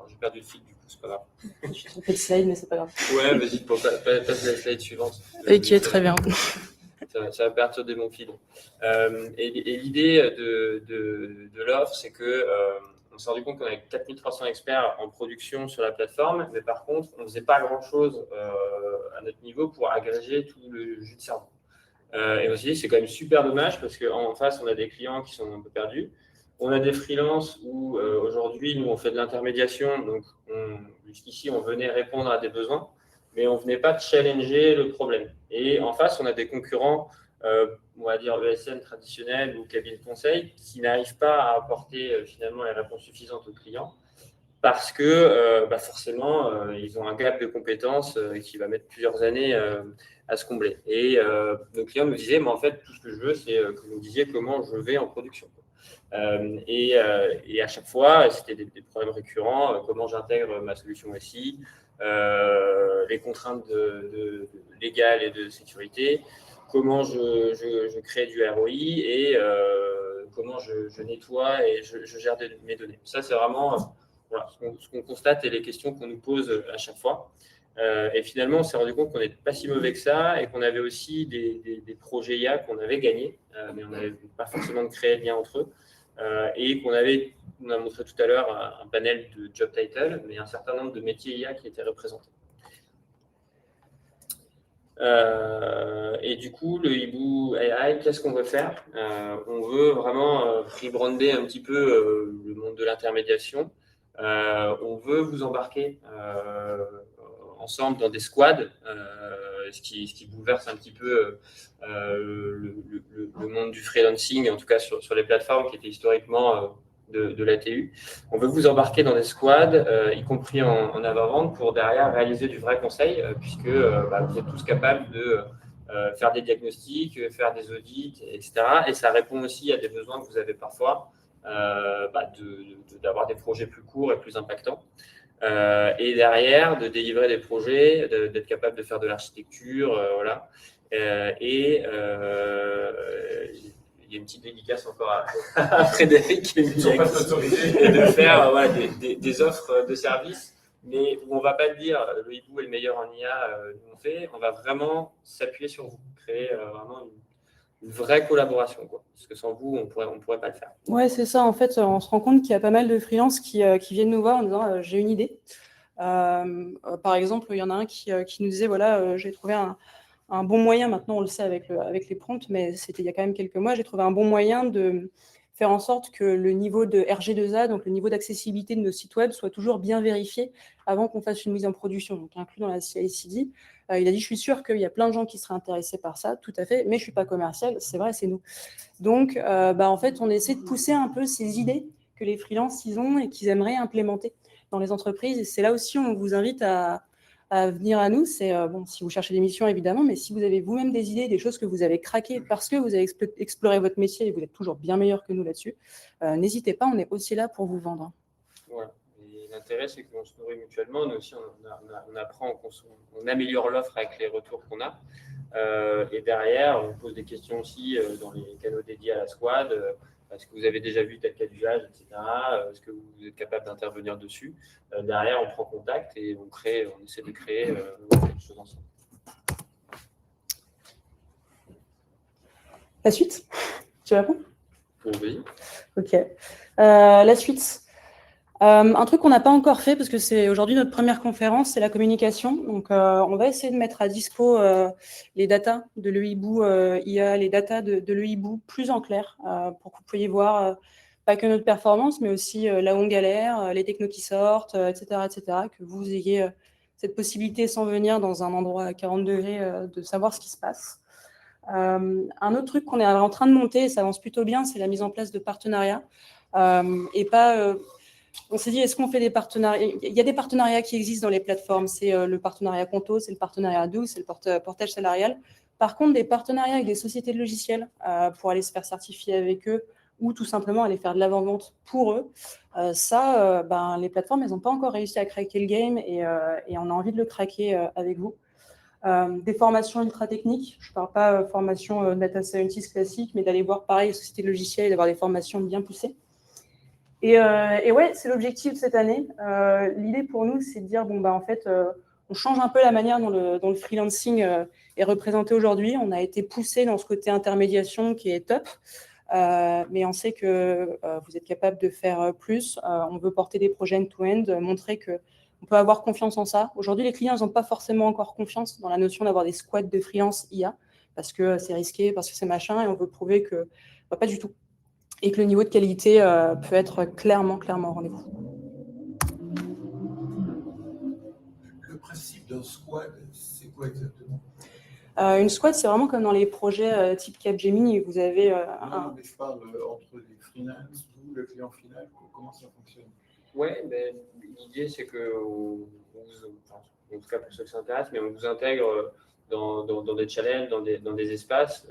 j'ai perdu le fil, du coup, c'est pas grave. Je suis trompée de slide, mais c'est pas grave. Ouais, vas-y, passe la slide suivante. Ok, très bien. Ça va perturber mon fil. Et l'idée de l'offre, c'est que on s'est rendu compte qu'on avait 4300 experts en production sur la plateforme, mais par contre, on ne faisait pas grand-chose à notre niveau pour agréger tout le jus de cerveau. Et on s'est dit, c'est quand même super dommage parce qu'en face, on a des clients qui sont un peu perdus. On a des freelances où aujourd'hui, nous, on fait de l'intermédiation. Donc, jusqu'ici, on venait répondre à des besoins, mais on ne venait pas challenger le problème. Et en face, on a des concurrents, on va dire ESN traditionnels ou cabinets de conseil, qui n'arrivent pas à apporter finalement les réponses suffisantes aux clients parce que forcément, ils ont un gap de compétences qui va mettre plusieurs années à se combler. Et nos clients nous disaient, mais en fait, tout ce que je veux, c'est que vous me disiez comment je vais en production. Et à chaque fois, c'était des problèmes récurrents, comment j'intègre ma solution SI, les contraintes légales et de sécurité, comment je crée du ROI et comment je nettoie et je gère mes données. Ça, c'est vraiment voilà, ce qu'on constate et les questions qu'on nous pose à chaque fois. Et finalement, on s'est rendu compte qu'on n'était pas si mauvais que ça et qu'on avait aussi des projets IA qu'on avait gagnés, mais on n'avait pas forcément créé de lien entre eux. Et on a montré tout à l'heure un panel de job title, mais un certain nombre de métiers IA qui étaient représentés. Et du coup, le Hibou AI, qu'est-ce qu'on veut faire? On veut vraiment rebrander un petit peu le monde de l'intermédiation. On veut vous embarquer ensemble dans des squads, ce qui bouleverse un petit peu le monde du freelancing, en tout cas sur les plateformes qui étaient historiquement de l'ATU. On veut vous embarquer dans des squads, y compris en avant-vente, pour derrière réaliser du vrai conseil, puisque vous êtes tous capables de faire des diagnostics, faire des audits, etc. Et ça répond aussi à des besoins que vous avez parfois, d'avoir des projets plus courts et plus impactants. Et derrière, de délivrer des projets, d'être capable de faire de l'architecture, voilà. Il y a une petite dédicace encore à Frédéric et de faire des offres de services, mais où on ne va pas dire le Hibou est le meilleur en IA, nous on fait. On va vraiment s'appuyer sur vous, créer vraiment une vraie collaboration, quoi. Parce que sans vous, on pourrait pas le faire. Ouais, c'est ça. En fait, on se rend compte qu'il y a pas mal de freelances qui viennent nous voir en disant j'ai une idée. Par exemple, il y en a un qui nous disait voilà, j'ai trouvé un bon moyen. Maintenant, on le sait avec les prompts, mais c'était il y a quand même quelques mois. J'ai trouvé un bon moyen de faire en sorte que le niveau de RG2A, donc le niveau d'accessibilité de nos sites web, soit toujours bien vérifié avant qu'on fasse une mise en production, donc inclus dans la CI/CD. Il a dit, je suis sûr qu'il y a plein de gens qui seraient intéressés par ça, tout à fait, mais je ne suis pas commercial, c'est vrai, c'est nous. Donc, en fait, on essaie de pousser un peu ces idées que les freelances ils ont et qu'ils aimeraient implémenter dans les entreprises. Et c'est là aussi, on vous invite à venir à nous. C'est si vous cherchez des missions, évidemment, mais si vous avez vous-même des idées, des choses que vous avez craquées parce que vous avez exploré votre métier et vous êtes toujours bien meilleur que nous là-dessus, n'hésitez pas, on est aussi là pour vous vendre. Voilà. L'intérêt, c'est qu'on se nourrit mutuellement. Nous aussi, on apprend, on améliore l'offre avec les retours qu'on a. Et derrière, on pose des questions aussi dans les canaux dédiés à la squad. Est-ce que vous avez déjà vu tel cas d'usage, etc. Est-ce que vous êtes capable d'intervenir dessus? Derrière, on prend contact et on essaie de créer quelque chose ensemble. La suite? Tu réponds? Oui. Ok. La suite. Un truc qu'on n'a pas encore fait, parce que c'est aujourd'hui notre première conférence, c'est la communication. Donc, on va essayer de mettre à dispo les datas de l'EIBU IA, les datas de l'EIBU plus en clair, pour que vous puissiez voir pas que notre performance, mais aussi là où on galère, les technos qui sortent, etc., que vous ayez cette possibilité, sans venir dans un endroit à 40 degrés, de savoir ce qui se passe. Un autre truc qu'on est en train de monter, et ça avance plutôt bien, c'est la mise en place de partenariats. Et pas... on s'est dit, est-ce qu'on fait des partenariats? Il y a des partenariats qui existent dans les plateformes. C'est le partenariat Conto, c'est le partenariat Doux, c'est le portage salarial. Par contre, des partenariats avec des sociétés de logiciels pour aller se faire certifier avec eux ou tout simplement aller faire de l'avant-vente pour eux, les plateformes, elles n'ont pas encore réussi à craquer le game et on a envie de le craquer avec vous. Des formations ultra techniques, je ne parle pas formation data scientist classique, mais d'aller voir pareil les sociétés de logiciels et d'avoir des formations bien poussées. Et ouais, c'est l'objectif de cette année. L'idée pour nous, c'est de dire, on change un peu la manière dont le freelancing est représenté aujourd'hui. On a été poussé dans ce côté intermédiation qui est top, mais on sait que vous êtes capable de faire plus. On veut porter des projets end-to-end, montrer qu'on peut avoir confiance en ça. Aujourd'hui, les clients n'ont pas forcément encore confiance dans la notion d'avoir des squads de freelance IA, parce que c'est risqué, parce que c'est machin, et on veut prouver que pas du tout. Et que le niveau de qualité peut être clairement au rendez-vous. Le principe d'un squad, c'est quoi exactement? Une squad, c'est vraiment comme dans les projets type Capgemini. Vous avez Non, mais je parle entre les freelances ou le client final. Comment ça fonctionne? Ouais, ben, l'idée, c'est que, en tout cas pour ceux qui s'intéressent, mais on vous intègre dans des challenges, dans des espaces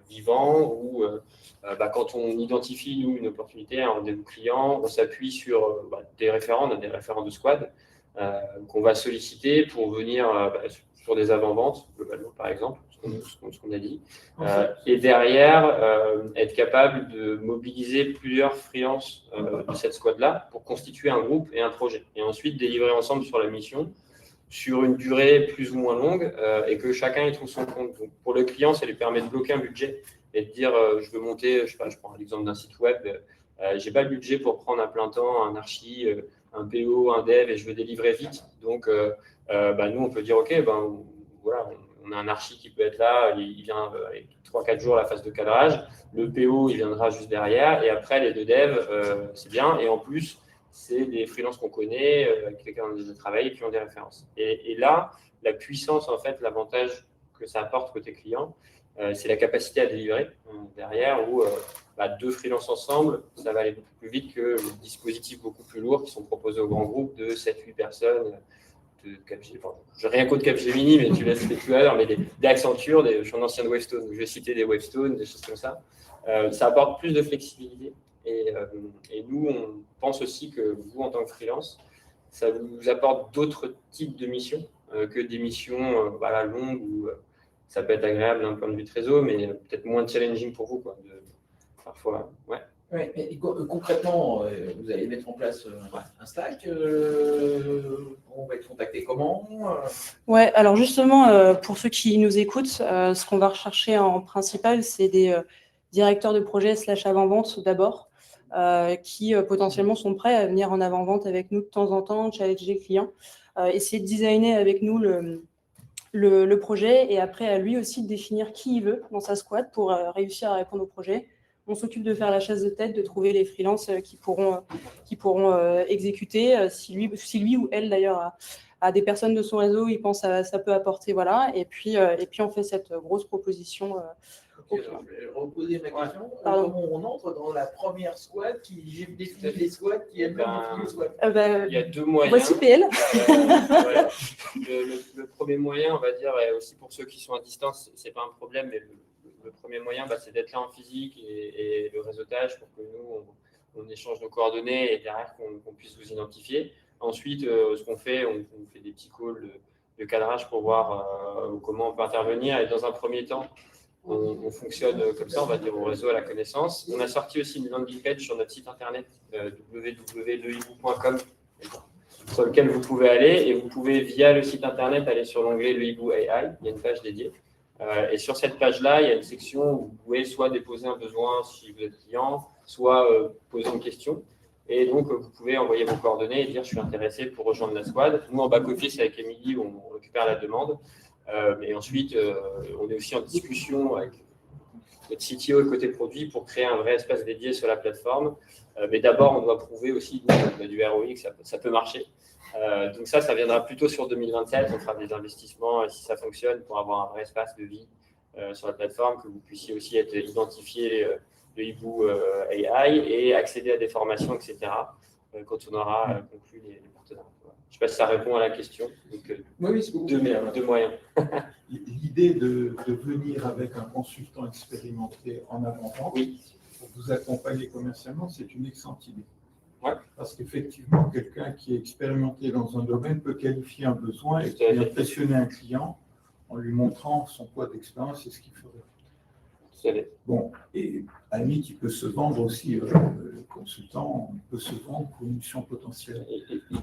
vivants où, quand on identifie, nous, une opportunité, un rendez-vous client, on s'appuie sur des référents, on a des référents de squad qu'on va solliciter pour venir sur des avant-ventes, globalement, par exemple, ce qu'on a dit. Et derrière, être capable de mobiliser plusieurs freelances de cette squad-là pour constituer un groupe et un projet. Et ensuite, délivrer ensemble sur la mission sur une durée plus ou moins longue et que chacun y trouve son compte. Donc, pour le client, ça lui permet de bloquer un budget et de dire je veux monter, je sais pas, je prends l'exemple d'un site web, j'ai pas le budget pour prendre à plein temps un archi, un PO, un dev et je veux délivrer vite. Donc, nous, on peut dire ok, voilà, on a un archi qui peut être là, il vient avec 3-4 jours à la phase de cadrage, le PO, il viendra juste derrière et après, les deux devs, c'est bien. Et en plus, c'est des freelances qu'on connaît, avec lesquels on a déjà travaillé et qui ont des références. Et là, la puissance, en fait, l'avantage que ça apporte côté client, c'est la capacité à délivrer derrière où deux freelances ensemble, ça va aller beaucoup plus vite que les dispositifs beaucoup plus lourds qui sont proposés aux grands groupes de 7-8 personnes. De Capgemini. Je n'ai rien contre Capgemini, mais tu l'as cité tout à l'heure, mais des Accenture, je suis un ancien de Wavestone, donc je vais citer des Wavestone, des choses comme ça. Ça apporte plus de flexibilité. Et nous, on pense aussi que vous, en tant que freelance, ça vous apporte d'autres types de missions que des missions longues où ça peut être agréable d'un point de vue de réseau, mais peut-être moins challenging pour vous, parfois. Ouais. Ouais, mais concrètement, vous allez mettre en place un Slack, on va être contacté comment? Ouais, alors justement, pour ceux qui nous écoutent, ce qu'on va rechercher en principal, c'est des directeurs de projet / avant-vente d'abord, qui potentiellement sont prêts à venir en avant-vente avec nous de temps en temps, challenger le client, essayer de designer avec nous le projet et après à lui aussi de définir qui il veut dans sa squad pour réussir à répondre au projet. On s'occupe de faire la chasse de tête, de trouver les freelances qui pourront exécuter. Si lui ou elle d'ailleurs a des personnes de son réseau, il pense que ça peut apporter, voilà. Et puis on fait cette grosse proposition. Okay, alors, je vais reposer ma question. Comment on entre dans la première squad qui définit les squads, qui elle-même définit les squads? Il y a deux moyens. Voici PL. Le premier moyen, on va dire, et aussi pour ceux qui sont à distance, c'est pas un problème, mais le premier moyen, c'est d'être là en physique et le réseautage pour que nous, on échange nos coordonnées et derrière qu'on puisse vous identifier. Ensuite, ce qu'on fait, on fait des petits calls de cadrage pour voir comment on peut intervenir. Et dans un premier temps, on fonctionne comme ça, on va dire au réseau, à la connaissance. On a sorti aussi une landing page sur notre site internet www.leibu.com sur lequel vous pouvez aller et vous pouvez, via le site internet, aller sur l'onglet Leibu AI. Il y a une page dédiée. Et sur cette page-là, il y a une section où vous pouvez soit déposer un besoin si vous êtes client, soit poser une question. Et donc, vous pouvez envoyer vos coordonnées et dire « je suis intéressé pour rejoindre la squad ». Nous, en back-office, avec Émilie, on récupère la demande. Et ensuite, on est aussi en discussion avec notre CTO et côté produit pour créer un vrai espace dédié sur la plateforme. Mais d'abord, on doit prouver aussi du ROI que ça peut marcher. Donc ça viendra plutôt sur 2027. On fera des investissements, si ça fonctionne, pour avoir un vrai espace de vie sur la plateforme, que vous puissiez aussi être identifié de Hibou AI et accéder à des formations, etc. Quand on aura conclu les partenariats. Je ne sais pas si ça répond à la question. Donc, Oui, c'est beaucoup. Deux moyens. L'idée de venir avec un consultant expérimenté en avant-vente pour vous accompagner commercialement, c'est une excellente idée. Ouais. Parce qu'effectivement, quelqu'un qui est expérimenté dans un domaine peut qualifier un besoin et puis impressionner un client en lui montrant son poids d'expérience et ce qu'il ferait. Bon, et à la limite, il peut se vendre aussi, le consultant peut se vendre pour une mission potentielle.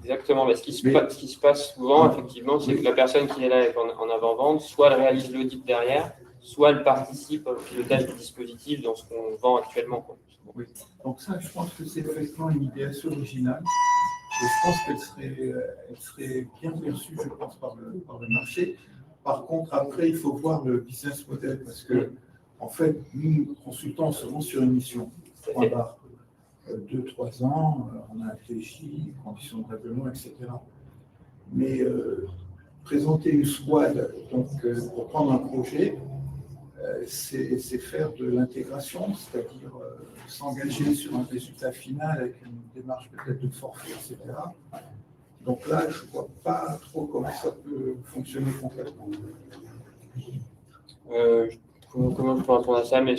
Exactement, mais ce qui se passe souvent, effectivement, c'est que la personne qui est là en avant-vente, soit elle réalise l'audit derrière, soit elle participe au pilotage du dispositif dans ce qu'on vend actuellement, quoi. Oui. Donc ça, je pense que c'est effectivement une idée assez originale. Et je pense qu'elle serait bien perçue, je pense, par le marché. Par contre, après, il faut voir le business model parce que, en fait, nous, consultants, on se rend sur une mission. 2-3 ans, on a un TJ, conditions de règlement, etc. Mais présenter une squad donc, pour prendre un projet, c'est faire de l'intégration, c'est-à-dire s'engager sur un résultat final avec une démarche peut-être de forfait, etc. Donc là, je ne vois pas trop comment ça peut fonctionner concrètement. Comment je peux répondre à ça, mais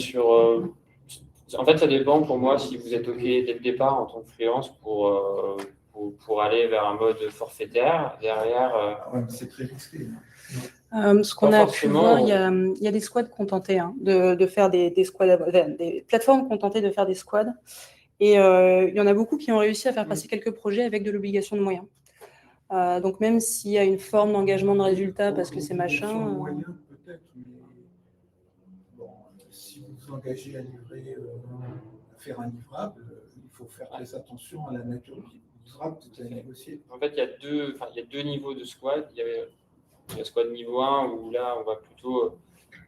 en fait, ça dépend pour moi si vous êtes OK dès le départ en tant que freelance pour aller vers un mode forfaitaire. Derrière, c'est très risqué. Ce qu'on a pu voir, il y a des squads qui ont tenté de faire des squads, des plateformes qui ont tenté de faire des squads. Et il y en a beaucoup qui ont réussi à faire passer quelques projets avec de l'obligation de moyens. Donc même s'il y a une forme d'engagement de résultat parce que c'est machin. Moyens, peut-être, mais bon, si vous vous engagez à livrer, à faire un livrable, il faut faire très attention à la nature du livrable que vous allez négocier. En fait, il y a deux niveaux de squad. Il y a le squad niveau 1 où là, on va plutôt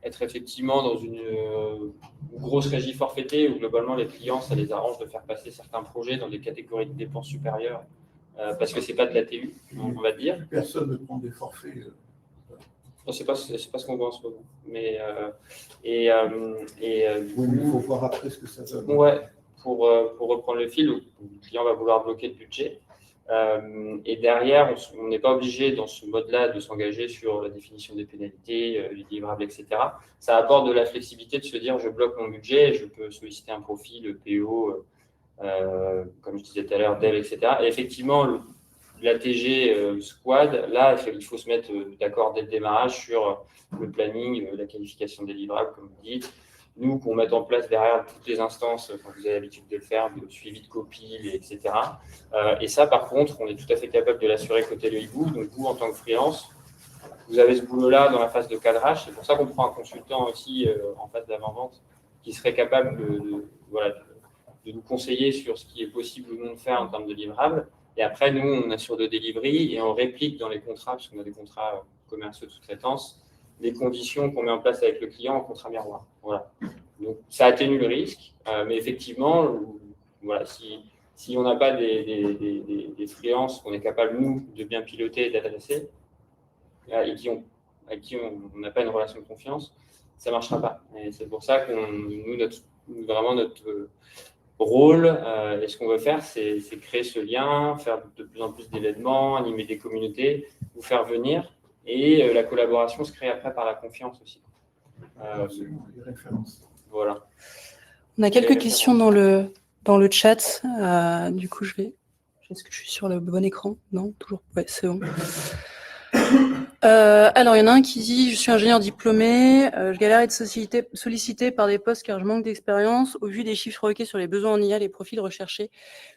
être effectivement dans une grosse régie forfaitée où globalement les clients, ça les arrange de faire passer certains projets dans des catégories de dépenses supérieures parce que c'est pas de la TU, on va dire. Personne ne prend des forfaits. Non, c'est pas ce qu'on voit en ce moment. Mais oui, mais il faut voir après ce que ça donne. Ouais, pour reprendre le fil, le client va vouloir bloquer le budget. Et derrière, on n'est pas obligé dans ce mode-là de s'engager sur la définition des pénalités, les livrables, etc. Ça apporte de la flexibilité de se dire je bloque mon budget, je peux solliciter un profil PO, comme je disais tout à l'heure, dev, etc. Et effectivement, l'ATG squad, là, il faut se mettre d'accord dès le démarrage sur le planning, la qualification des livrables, comme vous dites. Nous, qu'on mette en place derrière toutes les instances, quand vous avez l'habitude de le faire, le suivi de copie, etc. Et ça, par contre, on est tout à fait capable de l'assurer côté le Hibou. Donc, vous, en tant que freelance, vous avez ce boulot-là dans la phase de cadrage. C'est pour ça qu'on prend un consultant aussi en phase d'avant-vente qui serait capable de nous conseiller sur ce qui est possible ou non de faire en termes de livrables. Et après, nous, on assure de delivery et on réplique dans les contrats, parce qu'on a des contrats commerciaux de sous-traitance, les conditions qu'on met en place avec le client en contrat miroir. Voilà. Donc, ça atténue le risque, mais effectivement, voilà, si on n'a pas des freelances qu'on est capable, nous, de bien piloter et d'adresser, et avec qui on n'a pas une relation de confiance, ça ne marchera pas. Et c'est pour ça que notre rôle, et ce qu'on veut faire, c'est créer ce lien, faire de plus en plus d'événements, animer des communautés, vous faire venir. Et la collaboration se crée après par la confiance aussi. Les références. Voilà. On a quelques questions dans le chat. Du coup, est-ce que je suis sur le bon écran? Non, toujours. Ouais, c'est bon. Alors, il y en a un qui dit « Je suis ingénieur diplômé, je galère à être sollicité par des postes car je manque d'expérience. Au vu des chiffres requis sur les besoins en IA, les profils recherchés,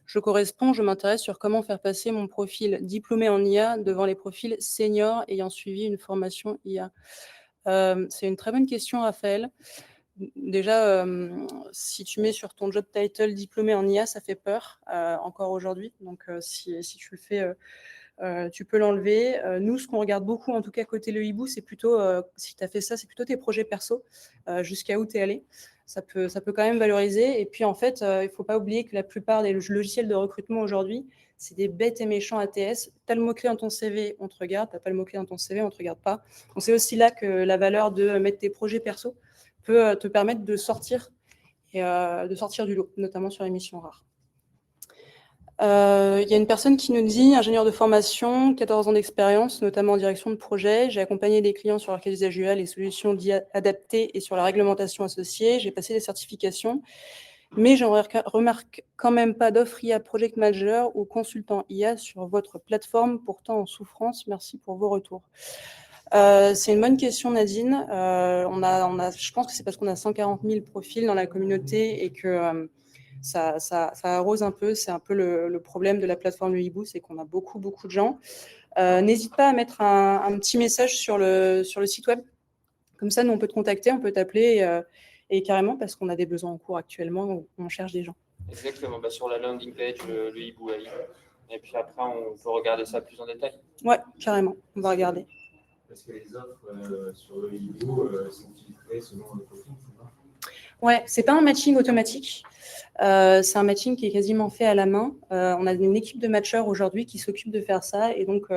je m'intéresse sur comment faire passer mon profil diplômé en IA devant les profils seniors ayant suivi une formation IA. » C'est une très bonne question, Raphaël. déjà, si tu mets sur ton job title diplômé en IA, ça fait peur encore aujourd'hui. Donc, si tu le fais, tu peux l'enlever. Nous, ce qu'on regarde beaucoup, en tout cas côté le hibou, c'est plutôt, si tu as fait ça, c'est plutôt tes projets perso, jusqu'à où tu es allé. Ça peut quand même valoriser. Et puis, en fait, il ne faut pas oublier que la plupart des logiciels de recrutement aujourd'hui, c'est des bêtes et méchants ATS. Tu as le mot-clé dans ton CV, on te regarde. Tu n'as pas le mot-clé dans ton CV, on ne te regarde pas. Donc, c'est aussi là que la valeur de mettre tes projets perso peut te permettre de sortir du lot, notamment sur les missions rares. Il y a une personne qui nous dit, ingénieur de formation, 14 ans d'expérience, notamment en direction de projet. J'ai accompagné des clients sur leur cas d'usage UA, les solutions adaptées et sur la réglementation associée. J'ai passé des certifications, mais j'en remarque quand même pas d'offre IA Project Manager ou consultant IA sur votre plateforme, pourtant en souffrance. Merci pour vos retours. C'est une bonne question, Nadine. Je pense que c'est parce qu'on a 140 000 profils dans la communauté et que ça arrose un peu. C'est un peu le problème de la plateforme Le Hibou, c'est qu'on a beaucoup de gens. N'hésite pas à mettre un petit message sur le site web. Comme ça, nous, on peut te contacter, on peut t'appeler et carrément parce qu'on a des besoins en cours actuellement où on cherche des gens. Exactement, sur la landing page, le hibou AI. Et puis après, on peut regarder ça plus en détail. Ouais, carrément, on va regarder. Parce que les offres sur le hibou sont filtrées selon le profil, c'est ça ? Ouais, c'est pas un matching automatique. C'est un matching qui est quasiment fait à la main. On a une équipe de matcheurs aujourd'hui qui s'occupe de faire ça. Et donc,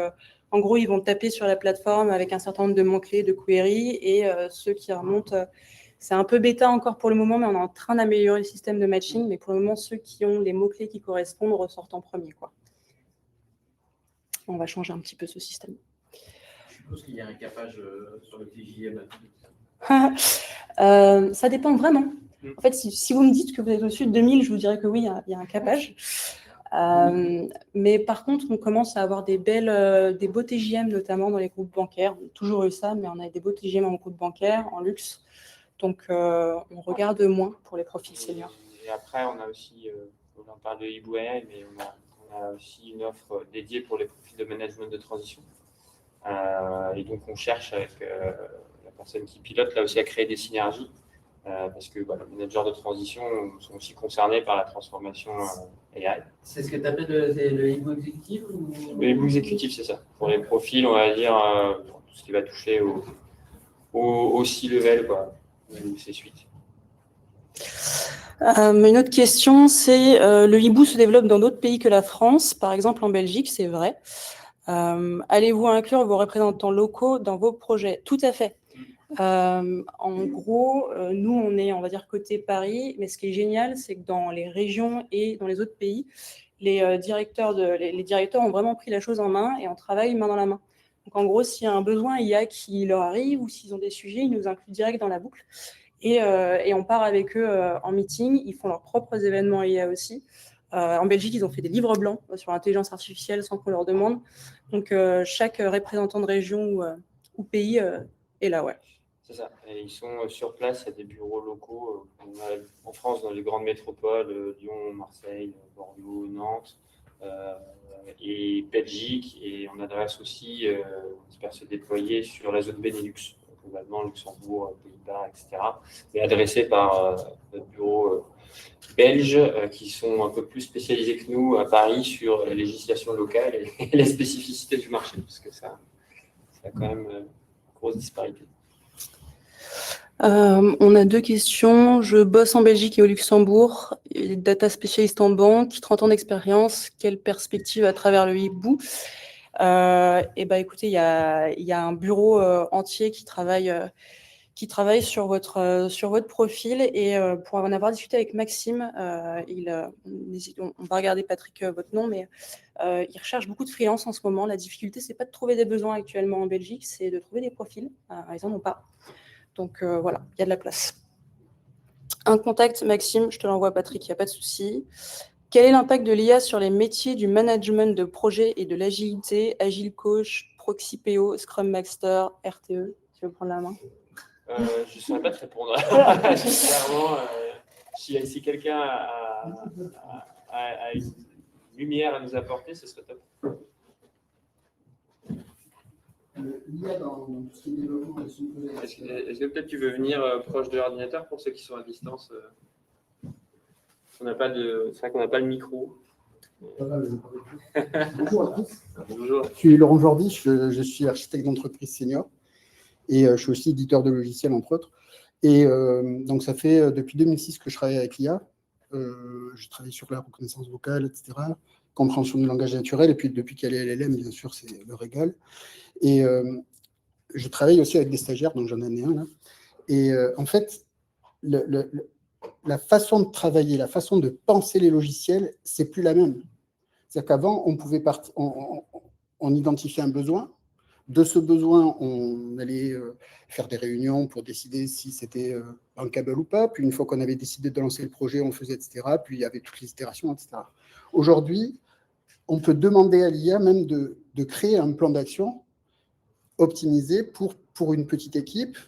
en gros, ils vont taper sur la plateforme avec un certain nombre de mots-clés, de queries. Et ceux qui remontent, c'est un peu bêta encore pour le moment, mais on est en train d'améliorer le système de matching. Mais pour le moment, ceux qui ont les mots-clés qui correspondent ressortent en premier, quoi. On va changer un petit peu ce système. Je suppose qu'il y a un capage sur le TJM. Ça dépend vraiment. En fait, si vous me dites que vous êtes au-dessus de 2000, je vous dirais que oui, il y a un capage. Mais par contre, on commence à avoir des beaux TJM, notamment dans les groupes bancaires. On a toujours eu ça, mais on a des beaux TJM en groupe bancaire, en luxe. Donc, on regarde moins pour les profils seniors. Et après, on a aussi, on parle de Hibou AI, mais on a aussi une offre dédiée pour les profils de management de transition. Et donc, on cherche avec la personne qui pilote là aussi à créer des synergies. Parce que les managers de transition sont aussi concernés par la transformation AI. C'est ce que tu appelles le hibou exécutif ou... Le hibou exécutif, c'est ça. Pour les profils, on va dire tout ce qui va toucher au C-level, quoi, ou C-suite. Une autre question, c'est le hibou se développe dans d'autres pays que la France, par exemple en Belgique, c'est vrai. Allez-vous inclure vos représentants locaux dans vos projets ? Tout à fait. En gros, nous, on est, on va dire, côté Paris, mais ce qui est génial, c'est que dans les régions et dans les autres pays, les directeurs ont vraiment pris la chose en main et on travaille main dans la main. Donc, en gros, s'il y a un besoin IA qui leur arrive ou s'ils ont des sujets, ils nous incluent direct dans la boucle. Et on part avec eux en meeting. Ils font leurs propres événements IA aussi. En Belgique, ils ont fait des livres blancs sur l'intelligence artificielle sans qu'on leur demande. Donc, chaque représentant de région ou pays est là, ouais. C'est ça. Et ils sont sur place, il y a des bureaux locaux en France, dans les grandes métropoles, Lyon, Marseille, Bordeaux, Nantes, et Belgique. Et on adresse aussi, on espère se déployer sur la zone Benelux, globalement Luxembourg, Pays-Bas, etc. Et adressés par notre bureau belge qui sont un peu plus spécialisés que nous à Paris sur la législation locale et les spécificités du marché, parce que ça a quand même une grosse disparité. On a deux questions. Je bosse en Belgique et au Luxembourg, data spécialiste en banque, 30 ans d'expérience. Quelle perspective à travers le hibou ? Écoutez, il y a un bureau entier qui travaille sur votre profil et pour en avoir discuté avec Maxime, on va regarder Patrick votre nom, mais il recherche beaucoup de freelance en ce moment. La difficulté, c'est pas de trouver des besoins actuellement en Belgique, c'est de trouver des profils. Ils n'en ont pas. Donc voilà, il y a de la place. Un contact, Maxime, je te l'envoie Patrick, il n'y a pas de souci. Quel est l'impact de l'IA sur les métiers du management de projet et de l'agilité, Agile Coach, Proxy PO, Scrum Master, RTE? Tu veux prendre la main? Je ne saurais pas te répondre. Clairement, si quelqu'un a une lumière à nous apporter, ce serait top. l'IA dans tout ce qui est développement de son projet. Est-ce que peut-être tu veux venir proche de l'ordinateur pour ceux qui sont à distance C'est vrai qu'on n'a pas le micro. Bonjour à tous. Bonjour. Je suis Laurent Jordi, je suis architecte d'entreprise senior et je suis aussi éditeur de logiciels, entre autres. Et donc, ça fait depuis 2006 que je travaille avec l'IA. Je travaille sur la reconnaissance vocale, etc., compréhension du langage naturel, et puis depuis qu'il y a les LLM, bien sûr, c'est le régal. Et je travaille aussi avec des stagiaires, donc j'en ai un là. Et en fait, la façon de travailler, la façon de penser les logiciels, c'est plus la même. C'est-à-dire qu'avant, on pouvait on identifiait un besoin. De ce besoin, on allait faire des réunions pour décider si c'était bankable ou pas. Puis une fois qu'on avait décidé de lancer le projet, on faisait, etc. Puis il y avait toutes les itérations, etc. Aujourd'hui, on peut demander à l'IA même de créer un plan d'action optimisé pour une petite équipe,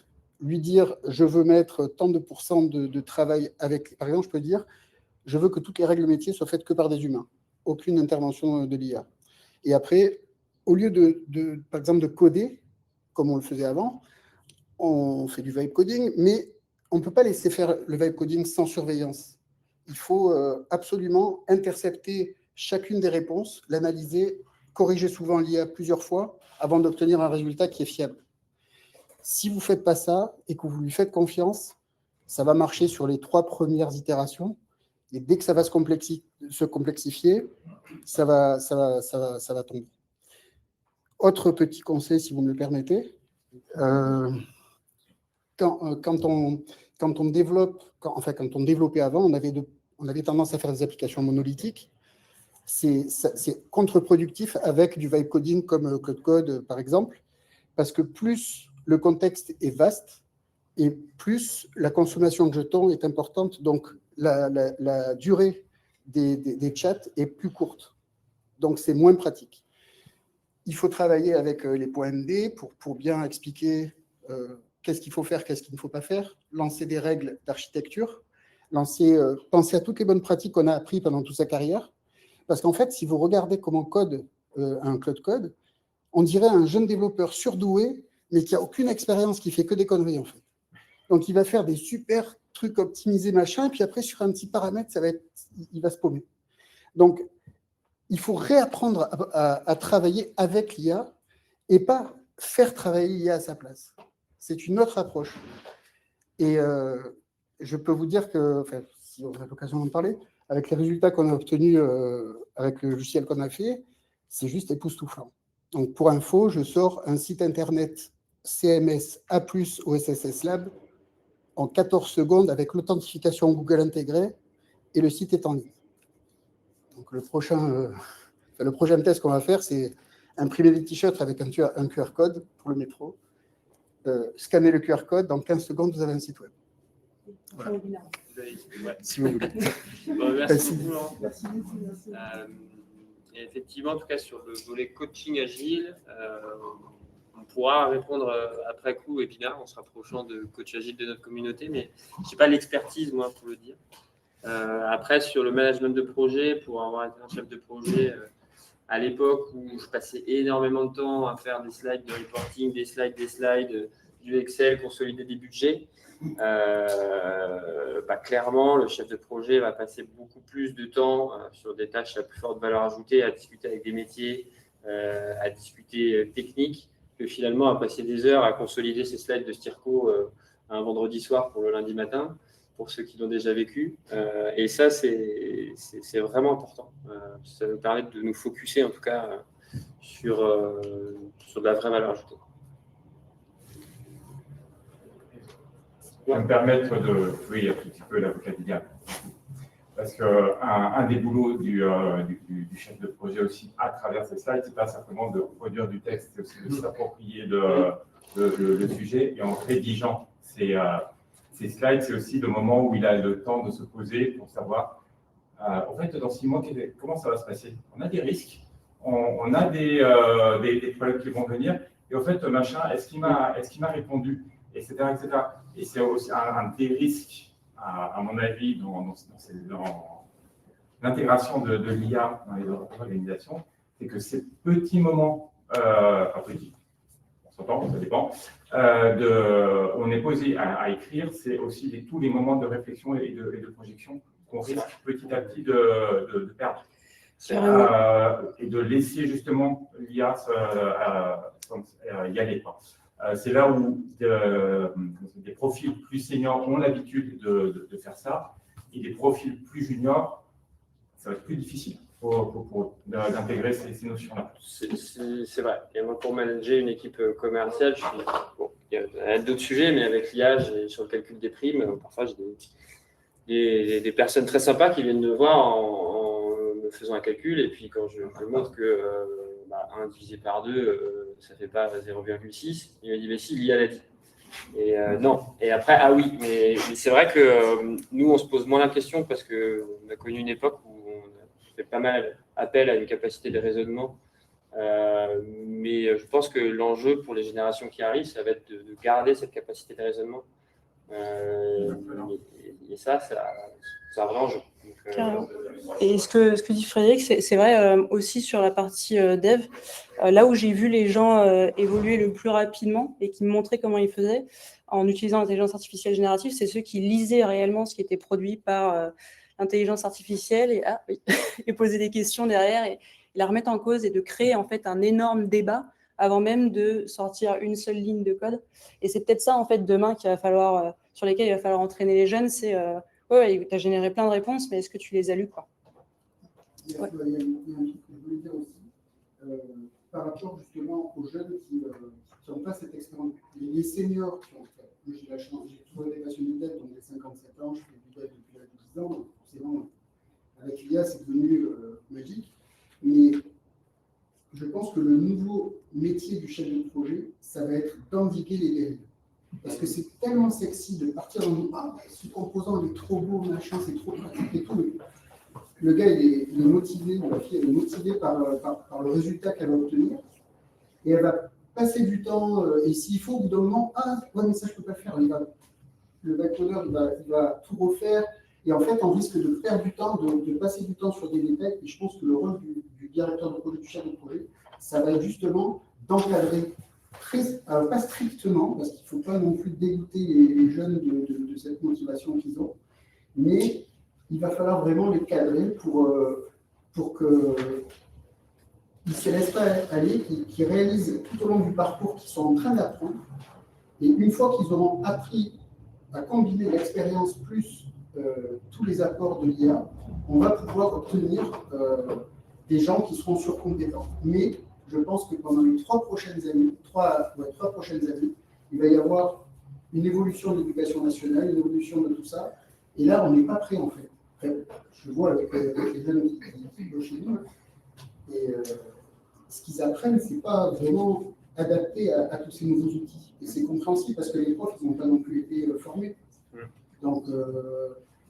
lui dire je veux mettre tant de pourcents de travail avec. Par exemple, je peux dire je veux que toutes les règles métiers soient faites que par des humains, aucune intervention de l'IA. Et après, au lieu par exemple, de coder, comme on le faisait avant, on fait du vibe coding, mais on ne peut pas laisser faire le vibe coding sans surveillance. Il faut absolument intercepter chacune des réponses, l'analyser, corriger souvent l'IA plusieurs fois avant d'obtenir un résultat qui est fiable. Si vous ne faites pas ça et que vous lui faites confiance, ça va marcher sur les 3 premières itérations. Et dès que ça va se complexifier, ça va tomber. Autre petit conseil, si vous me le permettez, quand on développait avant, on avait tendance à faire des applications monolithiques. C'est contre-productif avec du vibe coding comme Cloud Code, par exemple, parce que plus le contexte est vaste et plus la consommation de jetons est importante, donc la durée des chats est plus courte. Donc, c'est moins pratique. Il faut travailler avec les points MD pour bien expliquer qu'est-ce qu'il faut faire, qu'est-ce qu'il ne faut pas faire, lancer des règles d'architecture, penser à toutes les bonnes pratiques qu'on a apprises pendant toute sa carrière. Parce qu'en fait, si vous regardez comment code un Cloud Code, on dirait un jeune développeur surdoué, mais qui n'a aucune expérience, qui fait que des conneries, en fait. Donc, il va faire des super trucs optimisés, machin, et puis après, sur un petit paramètre, il va se paumer. Donc, il faut réapprendre à travailler avec l'IA et pas faire travailler l'IA à sa place. C'est une autre approche. Et je peux vous dire que, enfin, si on a l'occasion d'en parler, avec les résultats qu'on a obtenus avec le logiciel qu'on a fait, c'est juste époustouflant. Donc, pour info, je sors un site internet CMS A+ OSSS Lab en 14 secondes avec l'authentification Google intégrée et le site est en ligne. Donc, le prochain test qu'on va faire, c'est imprimer des t-shirts avec un QR code pour le métro. Scanner le QR code, dans 15 secondes, vous avez un site web. Voilà. Si vous voulez. Bon, merci beaucoup, Laurent. Et effectivement, en tout cas, sur le volet coaching agile, on pourra répondre après coup, webinaire, en se rapprochant de coach agile de notre communauté, mais je n'ai pas l'expertise, moi, pour le dire. Après, sur le management de projet, pour avoir été un chef de projet à l'époque où je passais énormément de temps à faire des slides de reporting, des slides, du Excel, consolider des budgets, clairement, le chef de projet va passer beaucoup plus de temps sur des tâches à plus forte valeur ajoutée, à discuter avec des métiers, à discuter technique, que finalement à passer des heures à consolider ces slides de Stirco un vendredi soir pour le lundi matin, pour ceux qui l'ont déjà vécu. Et ça, c'est vraiment important. Ça nous permet de nous focuser, en tout cas, sur de la vraie valeur ajoutée. Je vais me permettre de jouer un petit peu l'avocat du diable. Parce qu'un des boulots du chef de projet aussi, à travers ces slides, ce n'est pas simplement de produire du texte, c'est aussi de s'approprier le sujet. Et en rédigeant ces slides, c'est aussi le moment où il a le temps de se poser pour savoir, en fait, dans 6 mois, comment ça va se passer. On a des risques, on a des problèmes qui vont venir, et en fait, machin, est-ce qu'il m'a répondu, etc., etc. Et c'est aussi un des risques, à mon avis, dans l'intégration de l'IA dans les organisations, c'est que ces petits moments, pas petits, s'entend, ça dépend. On est posé à écrire, c'est aussi tous les moments de réflexion et de projection qu'on risque petit à petit de perdre. Et de laisser justement l'IA y aller. C'est là où des profils plus seniors ont l'habitude de faire ça, et des profils plus juniors, ça va être plus difficile d'intégrer ces notions-là. C'est vrai. Et moi, pour manager une équipe commerciale, il y a d'autres sujets, mais avec l'IA, sur le calcul des primes, parfois j'ai des personnes très sympas qui viennent me voir en me faisant un calcul, et puis quand je montre que 1 divisé par 2, ça ne fait pas 0,6, il me dit mais si, l'IA l'a dit. Et non. Et après, ah oui, mais c'est vrai que nous, on se pose moins la question parce qu'on a connu une époque où on fait pas mal appel à une capacité de raisonnement. Mais je pense que l'enjeu pour les générations qui arrivent, ça va être de garder cette capacité de raisonnement. Et ça, c'est un vrai enjeu. Donc, et ce que dit Frédéric, c'est vrai aussi sur la partie dev, là où j'ai vu les gens évoluer le plus rapidement et qui me montraient comment ils faisaient en utilisant l'intelligence artificielle générative, c'est ceux qui lisaient réellement ce qui était produit par l'intelligence artificielle et poser des questions derrière et la remettre en cause et de créer en fait un énorme débat avant même de sortir une seule ligne de code. Et c'est peut-être ça en fait demain qu'il va falloir, sur lesquels il va falloir entraîner les jeunes, c'est tu as généré plein de réponses, mais est-ce que tu les as lues, quoi? Il y a un truc que je voulais dire aussi, par rapport justement aux jeunes qui n'ont pas cette expérience. Les seniors qui ont fait, moi j'ai la chance, j'ai toujours été passionné de dev, donc j'ai 57 ans, je fais du dev depuis l'âge de 10 ans, donc forcément, avec l'IA, c'est devenu magique. Mais je pense que le nouveau métier du chef de projet, ça va être d'endiguer les dérives. Parce que c'est tellement sexy de partir dans ce composant il est trop beau, machin, c'est trop pratique et tout. Le gars, il est motivé, ou la fille, elle est motivée par le résultat qu'elle va obtenir. Et elle va passer du temps, et s'il faut, au bout d'un moment, mais ça, je ne peux pas le faire. Le backloader, il va tout refaire. Et en fait, on risque de perdre du temps, de passer du temps sur des détails. Et je pense que le rôle du directeur de projet, du chef de projet, ça va être justement d'encadrer. Pas strictement, parce qu'il ne faut pas non plus dégoûter les jeunes de cette motivation qu'ils ont, mais il va falloir vraiment les cadrer pour qu'ils ne se laissent pas aller, qu'ils réalisent tout au long du parcours qu'ils sont en train d'apprendre. Et une fois qu'ils auront appris à combiner l'expérience plus tous les apports de l'IA, on va pouvoir obtenir des gens qui seront surcompétents. Mais je pense que pendant les 3 prochaines années, il va y avoir une évolution de l'éducation nationale, une évolution de tout ça. Et là, on n'est pas prêt, en fait. Je vois avec les jeunes qui bossent chez nous, et ce qu'ils apprennent, ce n'est pas vraiment adapté à tous ces nouveaux outils. Et c'est compréhensible parce que les profs, ils n'ont pas non plus été formés. Donc,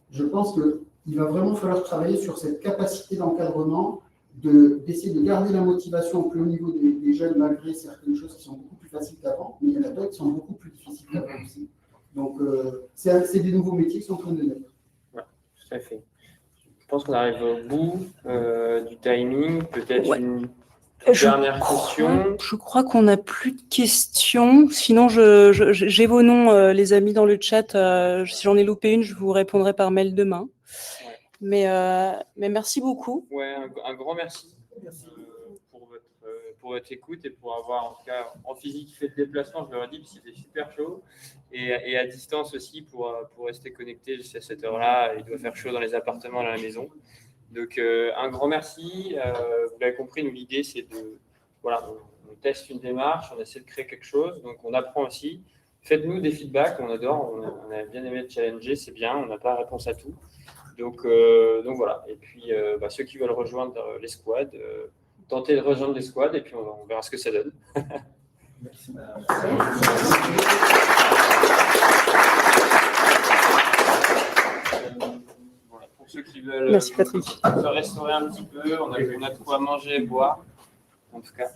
je pense qu'il va vraiment falloir travailler sur cette capacité d'encadrement, d'essayer de garder la motivation au plus haut niveau des jeunes, malgré certaines choses qui sont beaucoup plus faciles qu'avant, mais il y en a d'autres qui sont beaucoup plus difficiles qu'avant aussi. Donc, c'est des nouveaux métiers qui sont en train de naître. Ouais, tout à fait. Je pense qu'on arrive au bout du timing. Peut-être une dernière question. Je crois qu'on n'a plus de questions. Sinon, j'ai vos noms, les amis, dans le chat. Si j'en ai loupé une, je vous répondrai par mail demain. Mais merci beaucoup. Ouais, un grand merci, pour votre écoute et pour avoir, en tout cas, en physique, fait le déplacement, je leur ai dit, puis c'était super chaud. Et à distance aussi, pour rester connecté jusqu'à cette heure-là. Il doit faire chaud dans les appartements, dans la maison. Donc, un grand merci. Vous l'avez compris, nous, l'idée, c'est on teste une démarche, on essaie de créer quelque chose, donc on apprend aussi. Faites-nous des feedbacks, on adore, on a bien aimé le challenger, c'est bien, on n'a pas réponse à tout. Donc voilà. Et puis, ceux qui veulent rejoindre les squads, tentez de rejoindre les squads et puis on verra ce que ça donne. Merci. Voilà, pour ceux qui veulent Merci, Patrick. se restaurer un petit peu, on a de quoi manger et boire. En tout cas.